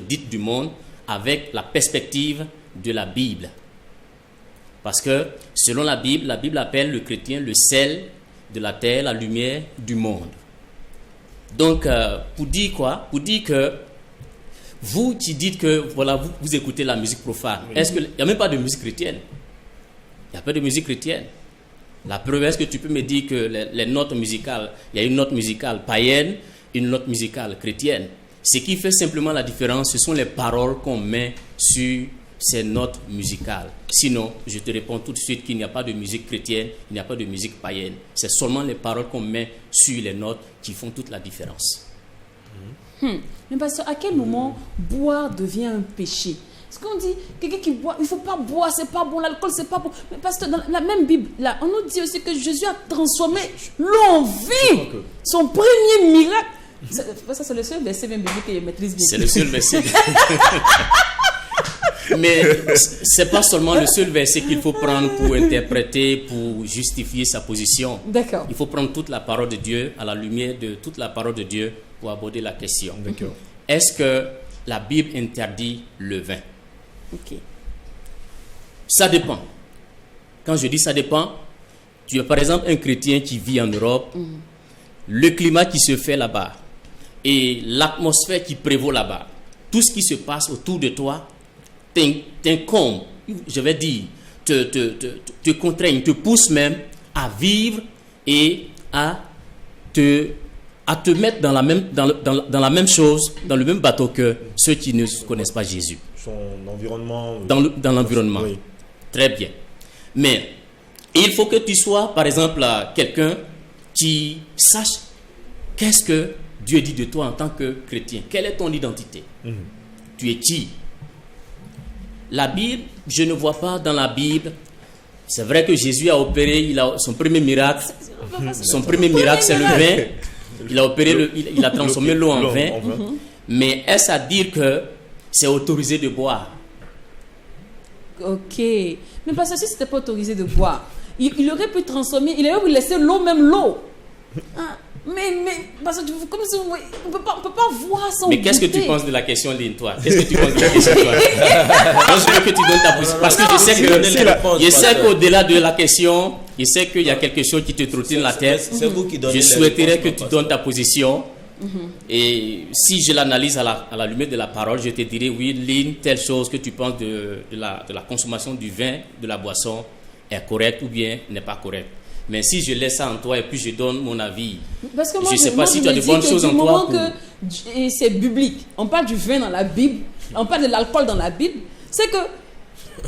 dites du monde, avec la perspective de la Bible. Parce que, selon la Bible appelle le chrétien le sel de la terre, la lumière du monde. Donc, pour dire quoi? Pour dire que vous qui dites que voilà, vous écoutez la musique profane, est-ce qu'il n'y a même pas de musique chrétienne? Il n'y a pas de musique chrétienne. La preuve, est-ce que tu peux me dire que les notes musicales, il y a une note musicale païenne, une note musicale chrétienne? Ce qui fait simplement la différence, ce sont les paroles qu'on met sur ces notes musicales. Sinon, je te réponds tout de suite qu'il n'y a pas de musique chrétienne, il n'y a pas de musique païenne. C'est seulement les paroles qu'on met sur les notes qui font toute la différence. Mais pasteur, à quel moment boire devient un péché? Parce qu'on dit, quelqu'un qui boit, il ne faut pas boire, c'est pas bon, l'alcool c'est pas bon. Mais pasteur, dans la même Bible, là, on nous dit aussi que Jésus a transformé l'eau en vin. Son premier miracle. Ça, c'est le seul verset même biblique que je maîtrise bien. C'est le seul verset. Mais c'est pas seulement le seul verset qu'il faut prendre pour interpréter, pour justifier sa position. D'accord. Il faut prendre toute la parole de Dieu, à la lumière de toute la parole de Dieu, pour aborder la question. D'accord. Est-ce que la Bible interdit le vin? Ok. Ça dépend. Quand je dis ça dépend, tu as par exemple un chrétien qui vit en Europe, le climat qui se fait là-bas et l'atmosphère qui prévaut là-bas, tout ce qui se passe autour de toi t'incombe, je vais dire, te contraigne, te pousse même à vivre et à te mettre dans la même chose, dans le même bateau que ceux qui ne connaissent pas Jésus. Son environnement. Dans l'environnement. Oui. Très bien. Mais il faut que tu sois, par exemple, quelqu'un qui sache qu'est-ce que Dieu dit de toi en tant que chrétien. Quelle est ton identité? Tu es qui? La Bible, je ne vois pas dans la Bible. C'est vrai que Jésus a opéré, son premier miracle. Son premier miracle, c'est le vin. Il a opéré, il a transformé l'eau en vin. Mais est-ce à dire que c'est autorisé de boire? Ok. Mais parce que si c'était pas autorisé de boire, il aurait pu transformer, il aurait pu laisser l'eau, même l'eau. Ah, mais parce que comme si on peut pas voir sans. Mais qu'est-ce que tu penses de la question, Lynn, toi? Qu'est-ce que tu penses de la question, toi? Je veux que tu donnes ta position. Parce que je sais qu'au-delà de la question, je sais qu'il y a quelque chose qui te trottine la tête. C'est vous qui donnez. Je souhaiterais que tu donnes ta position. Et si je l'analyse à la lumière de la parole, je te dirais, oui, Lynn, telle chose que tu penses de la consommation du vin, de la boisson, est correcte ou bien n'est pas correcte. Mais si je laisse ça en toi et puis je donne mon avis, parce que moi, je ne sais pas si tu as de bonnes choses en toi. Et c'est biblique. On parle du vin dans la Bible, on parle de l'alcool dans la Bible. C'est que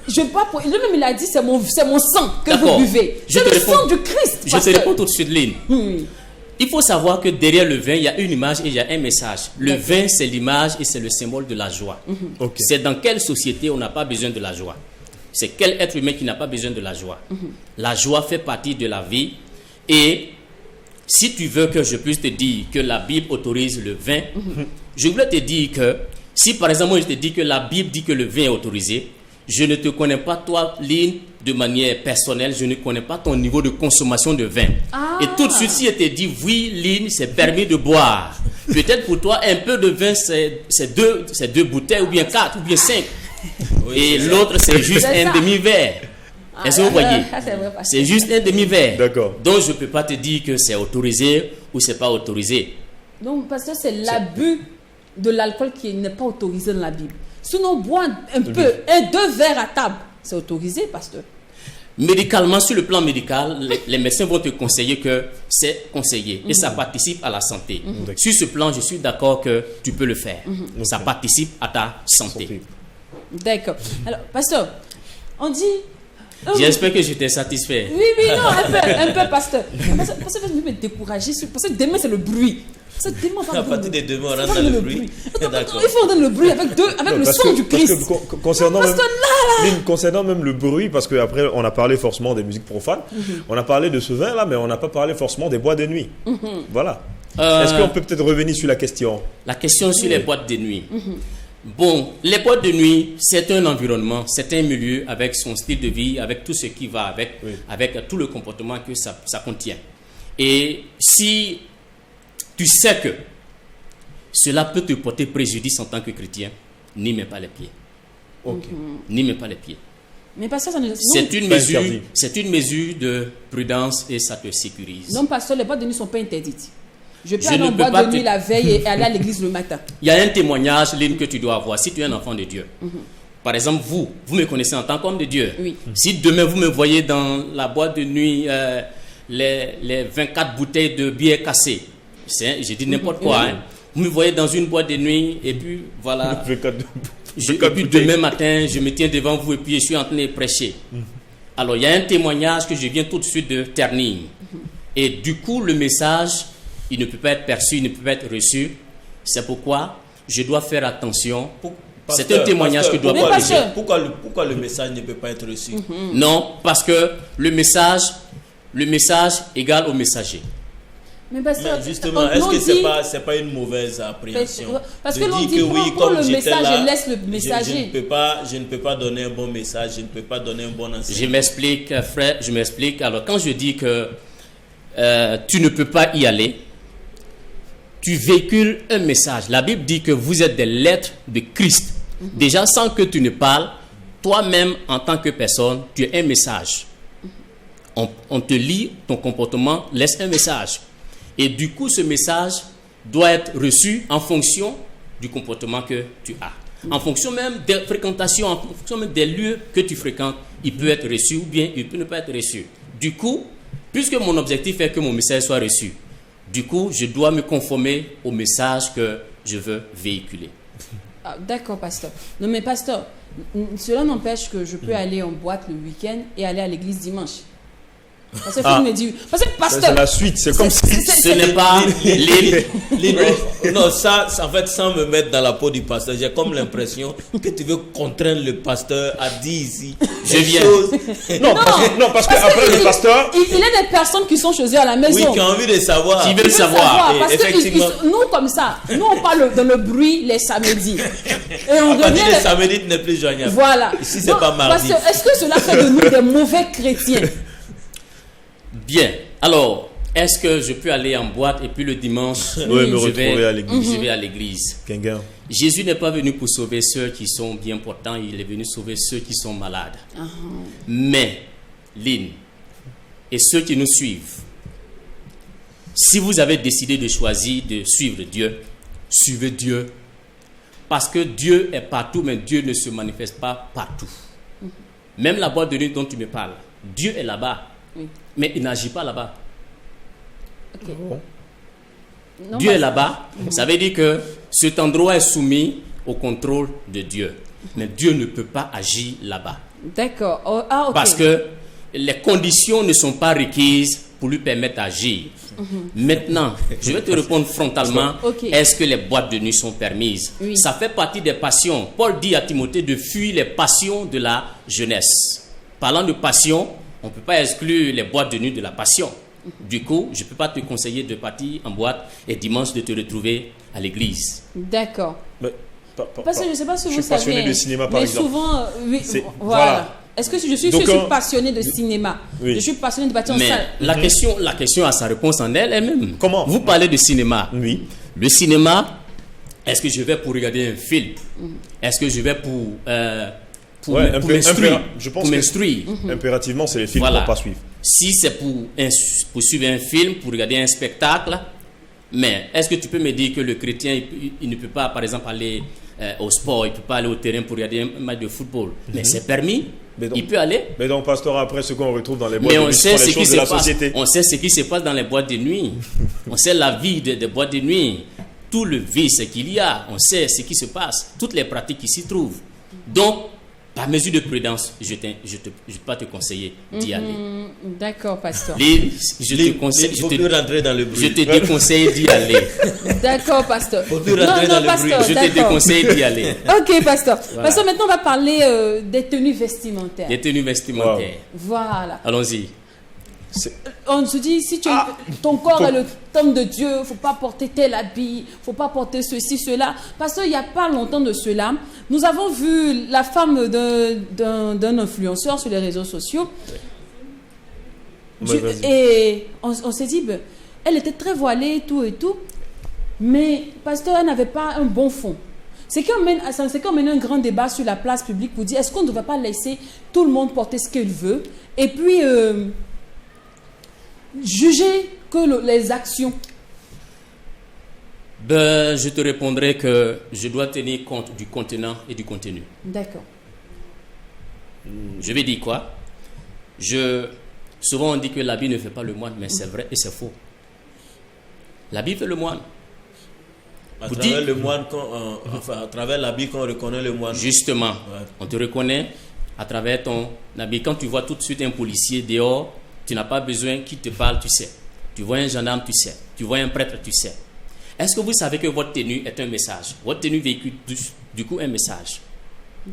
lui-même il a dit c'est mon sang que vous buvez. C'est le sang du Christ. Je te réponds tout de suite, Lynn. Il faut savoir que derrière le vin, il y a une image et il y a un message. Le vin, c'est l'image et c'est le symbole de la joie. C'est dans quelle société on n'a pas besoin de la joie? C'est quel être humain qui n'a pas besoin de la joie? La joie fait partie de la vie Et si tu veux que je puisse te dire que la Bible autorise le vin, je voulais te dire que si par exemple je te dis que la Bible dit que le vin est autorisé, je ne te connais pas toi, Lynn, de manière personnelle, je ne connais pas ton niveau de consommation de vin. Et tout de suite, si je te dis oui, Lynn, c'est permis de boire. Peut-être pour toi, un peu de vin, c'est deux bouteilles, ou bien 4, ou bien 5. Et l'autre, c'est juste un demi-verre. Est-ce que vous voyez? C'est juste un demi-verre. D'accord. Donc, je ne peux pas te dire que c'est autorisé ou c'est pas autorisé. Donc, parce que c'est l'abus de l'alcool qui n'est pas autorisé dans la Bible. Sinon, boire un peu, 2 verres à table, c'est autorisé, pasteur. Médicalement, sur le plan médical, les médecins vont te conseiller que c'est conseillé et ça participe à la santé. Sur ce plan, je suis d'accord que tu peux le faire. Ça participe à ta santé. D'accord. Alors, pasteur, on dit... J'espère que je t'ai satisfait. Oui, non, un peu, pasteur. Parce que je vais me décourager, parce que demain, c'est le bruit. À partir de demain, on rentre dans le bruit. D'accord. Il faut entendre le bruit avec le son du Christ. Concernant même le bruit, parce qu'après, on a parlé forcément des musiques profanes, on a parlé de ce vin-là, mais on n'a pas parlé forcément des boîtes de nuit. Voilà. Est-ce qu'on peut peut-être revenir sur la question? La question sur les boîtes de nuit. Bon, les boîtes de nuit, c'est un environnement, c'est un milieu avec son style de vie, avec tout ce qui va avec tout le comportement que ça contient. Et si tu sais que cela peut te porter préjudice en tant que chrétien, n'y mets pas les pieds. N'y mets pas les pieds. Mais parce que c'est une mesure de prudence et ça te sécurise. Non, parce que les boîtes de nuit ne sont pas interdites. Je peux aller en boîte de nuit la veille et aller à l'église le matin. Il y a un témoignage, Lynn, que tu dois avoir si tu es un enfant de Dieu. Par exemple, vous me connaissez en tant qu'homme de Dieu. Oui. Si demain vous me voyez dans la boîte de nuit, les 24 bouteilles de bière cassées, j'ai dit n'importe quoi. Vous me voyez dans une boîte de nuit et puis voilà. Et puis demain matin, je me tiens devant vous et puis je suis en train de prêcher. Alors il y a un témoignage que je viens tout de suite de ternir. Et du coup, le message, il ne peut pas être perçu, il ne peut pas être reçu. C'est pourquoi je dois faire attention. C'est un témoignage que je dois partager. Pourquoi le message ne peut pas être reçu? Non, parce que le message égale au messager. Mais justement, est-ce que c'est pas une mauvaise appréhension? Parce que l'on dit prends le message et laisse le messager. Je ne peux pas donner un bon message, je ne peux pas donner un bon enseignement. Je m'explique, frère, je m'explique. Alors, quand je dis que tu ne peux pas y aller, tu véhicules un message. La Bible dit que vous êtes des lettres de Christ. Déjà, sans que tu ne parles, toi-même, en tant que personne, tu es un message. On te lit, ton comportement laisse un message. Et du coup, ce message doit être reçu en fonction du comportement que tu as. En fonction même des fréquentations, en fonction même des lieux que tu fréquentes, il peut être reçu ou bien il peut ne pas être reçu. Du coup, puisque mon objectif est que mon message soit reçu, du coup, je dois me conformer au message que je veux véhiculer. Ah, d'accord, pasteur. Non, mais pasteur, cela n'empêche que je peux aller en boîte le week-end et aller à l'église dimanche. Parce que me dit, parce que pasteur, c'est la suite, c'est comme si ce n'est pas non, ça en fait, sans me mettre dans la peau du pasteur, j'ai comme l'impression que tu veux contraindre le pasteur à dire ici je viens. Parce que après le pasteur, il y a des personnes qui sont chez eux à la maison. Oui, qui ont envie de savoir. Qui veulent savoir. Parce que nous comme ça, nous on parle dans le bruit les samedis. Et on revient les samedis, tu n'es plus joignable. Voilà. Ici c'est pas mardi. Parce que est-ce que cela fait de nous des mauvais chrétiens? Bien. Alors, est-ce que je peux aller en boîte et puis le dimanche, je vais à l'église. Jésus n'est pas venu pour sauver ceux qui sont bien portants, il est venu sauver ceux qui sont malades. Mais, Lynn, et ceux qui nous suivent, si vous avez décidé de choisir de suivre Dieu, suivez Dieu. Parce que Dieu est partout, mais Dieu ne se manifeste pas partout. Même la boîte de nuit dont tu me parles, Dieu est là-bas. Oui. Mais il n'agit pas là-bas. Okay. Dieu est là-bas. Ça veut dire que cet endroit est soumis au contrôle de Dieu. Mais Dieu ne peut pas agir là-bas. D'accord. Okay. Parce que les conditions ne sont pas requises pour lui permettre d'agir. Maintenant, je vais te répondre frontalement. Est-ce que les boîtes de nuit sont permises? Oui. Ça fait partie des passions. Paul dit à Timothée de fuir les passions de la jeunesse. Parlant de passion, on ne peut pas exclure les boîtes de nuit de la passion. Du coup, je ne peux pas te conseiller de partir en boîte et dimanche de te retrouver à l'église. D'accord. Parce que je ne sais pas si vous savez. Je suis passionné de cinéma, par exemple. Mais souvent, oui, voilà. Est-ce que je suis passionné de cinéma? Oui. Je suis passionné de bâtir en salle. La question a sa réponse en elle-même. Comment? Vous parlez de cinéma. Oui. Le cinéma, est-ce que je vais pour regarder un film? Est-ce que je vais pour m'instruire? Je pense que impérativement, c'est les films pour ne pas suivre. Si c'est pour suivre un film, pour regarder un spectacle, mais est-ce que tu peux me dire que le chrétien, il ne peut pas, par exemple, aller au sport, il ne peut pas aller au terrain pour regarder un match de football? Mais c'est permis. Il peut aller. Mais donc, pasteur, après ce qu'on retrouve dans les boîtes de nuit, ce sont les choses de la société. On sait ce qui se passe dans les boîtes de nuit. On sait la vie des boîtes de nuit. Tout le vice qu'il y a. On sait ce qui se passe. Toutes les pratiques qui s'y trouvent. Donc, par mesure de prudence, je ne peux pas te conseiller d'y aller. D'accord, pasteur. Je te déconseille d'y aller. D'accord, pasteur. Je te déconseille d'y aller. Ok, pasteur. Voilà. Pasteur, maintenant, on va parler des tenues vestimentaires. Des tenues vestimentaires. Voilà. Allons-y. On se dit, si ton corps est le temple de Dieu, il ne faut pas porter tel habit, il ne faut pas porter ceci, cela. Parce qu'il n'y a pas longtemps de cela, nous avons vu la femme d'un influenceur sur les réseaux sociaux. Et on s'est dit, elle était très voilée, tout et tout. Mais, pasteur, elle n'avait pas un bon fond. C'est qu'on mène un grand débat sur la place publique pour dire, est-ce qu'on ne devrait pas laisser tout le monde porter ce qu'il veut? Et puis... juger que les actions. Je te répondrai que je dois tenir compte du contenant et du contenu. D'accord. Je vais dire quoi? Souvent on dit que l'habit ne fait pas le moine, mais c'est vrai et c'est faux. L'habit fait le moine. À travers l'habit qu'on reconnaît le moine. Justement, on te reconnaît à travers ton habit. Quand tu vois tout de suite un policier dehors, tu n'as pas besoin qu'il te parle, tu sais. Tu vois un gendarme, tu sais. Tu vois un prêtre, tu sais. Est-ce que vous savez que votre tenue est un message? Votre tenue véhicule du coup un message.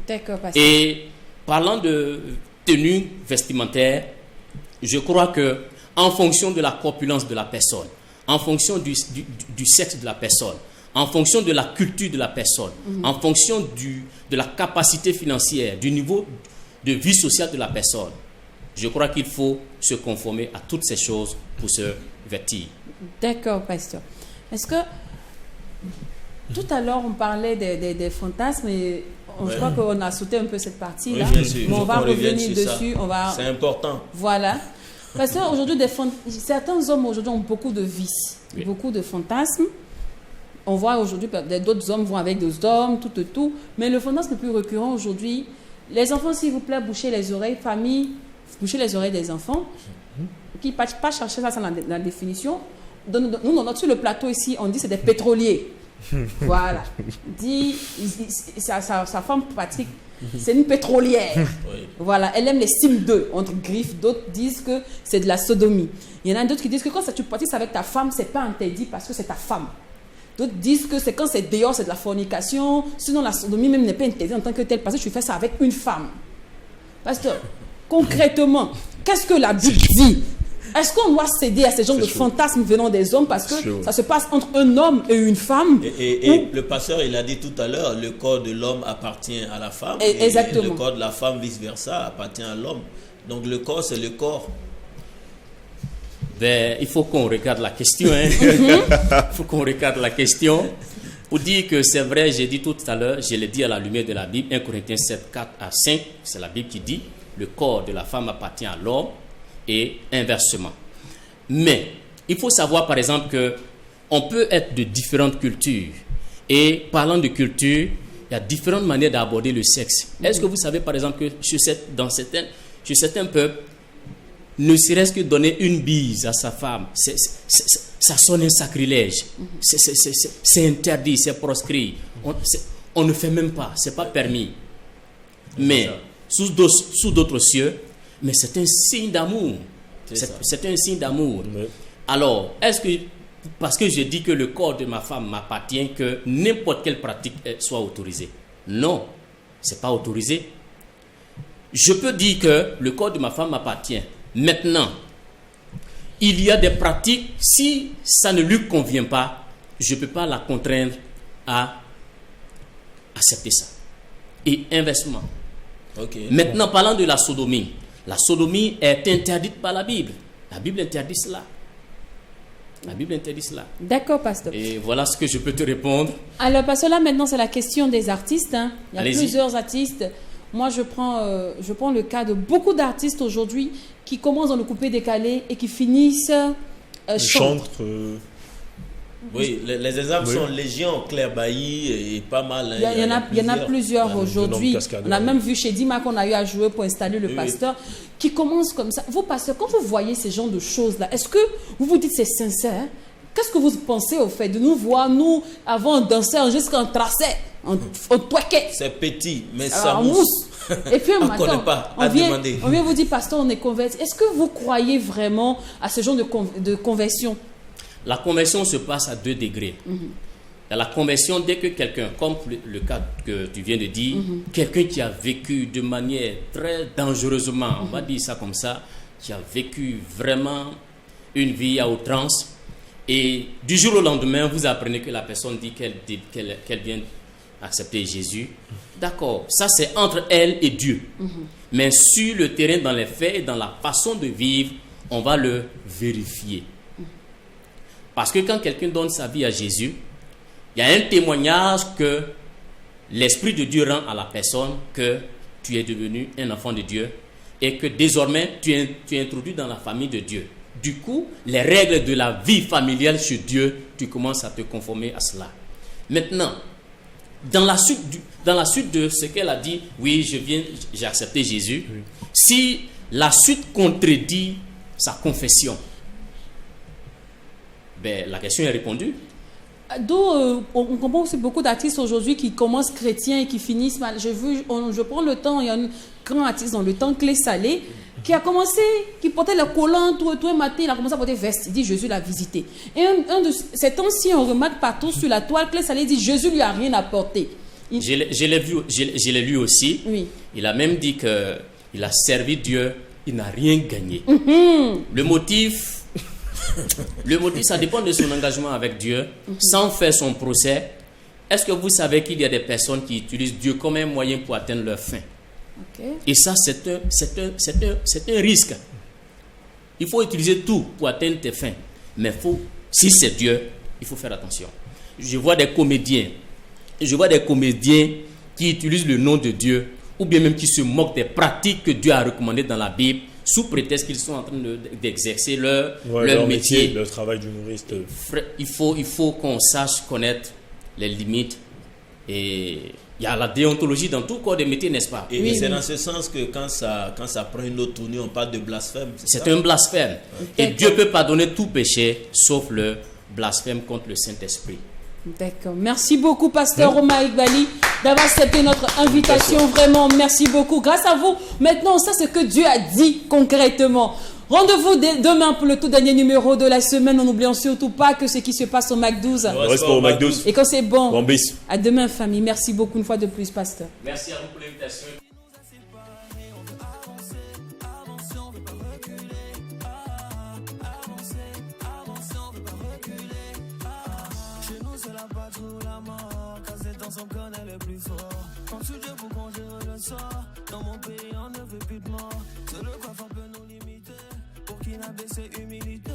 D'accord, pasteur. Et parlant de tenue vestimentaire, je crois que en fonction de la corpulence de la personne, en fonction du sexe de la personne, en fonction de la culture de la personne, en fonction de la capacité financière, du niveau de vie sociale de la personne, je crois qu'il faut se conformer à toutes ces choses pour se vêtir. D'accord, pasteur. Est-ce que tout à l'heure on parlait des fantasmes et je crois qu'on a sauté un peu cette partie-là. Oui, bien sûr. Mais on va revenir dessus. C'est important. Voilà. Parce qu'aujourd'hui, certains hommes aujourd'hui ont beaucoup de vices, beaucoup de fantasmes. On voit aujourd'hui d'autres hommes vont avec d'autres hommes, tout. Mais le fantasme le plus récurrent aujourd'hui, les enfants, s'il vous plaît, bouchez les oreilles, famille. Boucher les oreilles des enfants, qui ne pas chercher ça dans la définition. Nous, sur le plateau ici, on dit c'est des pétroliers. Voilà. Dit, sa femme Patrick, c'est une pétrolière. Oui. Voilà, elle aime les cimes d'eux, entre griffes. D'autres disent que c'est de la sodomie. Il y en a d'autres qui disent que quand tu pratiques avec ta femme, c'est pas interdit parce que c'est ta femme. D'autres disent que c'est quand c'est dehors, c'est de la fornication. Sinon, la sodomie même n'est pas interdite en tant que telle parce que tu fais ça avec une femme. Pasteur, concrètement, qu'est-ce que la Bible dit? Est-ce qu'on doit céder à ces genres de fantasmes venant des hommes parce que ça se passe entre un homme et une femme? Et le pasteur, il a dit tout à l'heure, le corps de l'homme appartient à la femme. Exactement. Et le corps de la femme, vice-versa, appartient à l'homme. Donc le corps, c'est le corps. Il faut qu'on regarde la question. Il faut qu'on regarde la question. Pour dire que c'est vrai, j'ai dit tout à l'heure, je l'ai dit à la lumière de la Bible, 1 Corinthiens 7, 4 à 5, c'est la Bible qui dit, le corps de la femme appartient à l'homme et inversement. Mais il faut savoir par exemple qu'on peut être de différentes cultures. Et parlant de culture, il y a différentes manières d'aborder le sexe. Est-ce que vous savez par exemple que chez certains peuples, ne serait-ce que donner une bise à sa femme, ça sonne un sacrilège. C'est interdit, c'est proscrit. On ne fait même pas, c'est pas permis. Mais sous d'autres cieux, mais c'est un signe d'amour. C'est un signe d'amour. Oui. Alors, est-ce que, parce que je dis que le corps de ma femme m'appartient, que n'importe quelle pratique soit autorisée? Non, c'est pas autorisé. Je peux dire que le corps de ma femme m'appartient. Maintenant, il y a des pratiques, si ça ne lui convient pas, je ne peux pas la contraindre à accepter ça. Et inversement. Maintenant, parlant de la sodomie. La sodomie est interdite par la Bible. La Bible interdit cela. La Bible interdit cela. D'accord, pasteur. Et voilà ce que je peux te répondre. Alors, pasteur, là, maintenant, c'est la question des artistes. Hein. Il y a Allez-y. plusieurs artistes. Moi, je prends le cas de beaucoup d'artistes aujourd'hui qui commencent dans le coupé-décalé et qui finissent chantres. Oui, les exemples sont légion, Claire Bailly et pas mal. Il y en a plusieurs aujourd'hui. On a même vu chez Dima qu'on a eu à jouer pour installer le pasteur qui commence comme ça. Vous, pasteur, quand vous voyez ces genres de choses-là, est-ce que vous vous dites c'est sincère? Qu'est-ce que vous pensez au fait de nous voir, nous, avant un danseur jusqu'à un tracé, un twaquet? C'est petit, mais alors, ça mousse. Et puis, on vient vous dire, pasteur, on est converti. Est-ce que vous croyez vraiment à ce genre de conversion? La conversion se passe à 2 degrés. Dans la conversion, dès que quelqu'un, comme le cas que tu viens de dire, quelqu'un qui a vécu de manière très dangereusement, on va dire ça comme ça, qui a vécu vraiment une vie à outrance, et du jour au lendemain, vous apprenez que la personne dit qu'elle vient accepter Jésus. D'accord, ça c'est entre elle et Dieu. Mais sur le terrain, dans les faits et dans la façon de vivre, on va le vérifier. Parce que quand quelqu'un donne sa vie à Jésus, il y a un témoignage que l'Esprit de Dieu rend à la personne que tu es devenu un enfant de Dieu et que désormais tu es introduit dans la famille de Dieu. Du coup, les règles de la vie familiale chez Dieu, tu commences à te conformer à cela. Maintenant, dans la suite de ce qu'elle a dit, oui, j'ai accepté Jésus. Si la suite contredit sa confession, ben, la question est répondue. D'où on comprend aussi beaucoup d'artistes aujourd'hui qui commencent chrétiens et qui finissent mal. Je prends le temps, il y a un grand artiste dans le temps, Clé Salé, qui a commencé, qui portait le collant tout un matin, il a commencé à porter veste. Il dit Jésus l'a visité. Et un de ces temps-ci, on remarque partout sur la toile, Clé Salé dit Jésus lui a rien apporté. Je l'ai lu aussi. Oui. Il a même dit qu'il a servi Dieu, il n'a rien gagné. Le motif, ça dépend de son engagement avec Dieu, sans faire son procès. Est-ce que vous savez qu'il y a des personnes qui utilisent Dieu comme un moyen pour atteindre leur fin? Et ça, c'est un risque. Il faut utiliser tout pour atteindre tes fins. Mais si c'est Dieu, il faut faire attention. Je vois des comédiens qui utilisent le nom de Dieu, ou bien même qui se moquent des pratiques que Dieu a recommandées dans la Bible, sous prétexte qu'ils sont en train d'exercer leur métier, leur travail d'humoriste. Il faut qu'on sache connaître les limites. Et il y a la déontologie dans tout corps de métier, n'est-ce pas? Et c'est dans ce sens que quand ça prend une autre tournure, on parle de blasphème. C'est un blasphème. Et Dieu peut pardonner tout péché, sauf le blasphème contre le Saint-Esprit. D'accord. Merci beaucoup, pasteur Omar Igbali, d'avoir accepté notre invitation. Vraiment, merci beaucoup. Grâce à vous, maintenant, on sait ce que Dieu a dit concrètement. Rendez-vous demain pour le tout dernier numéro de la semaine. En n'oubliant surtout pas que ce qui se passe au Mac 12. Reste au Mac 12. Et quand c'est bon. Bon bis. À demain, famille. Merci beaucoup une fois de plus, pasteur. Merci à vous pour l'invitation. On connaît le plus fort. On se dit pour qu'on gère le sort. Dans mon pays, on ne veut plus de mort. C'est le coiffeur peut nous limiter. Pour qu'il a baissé humilité.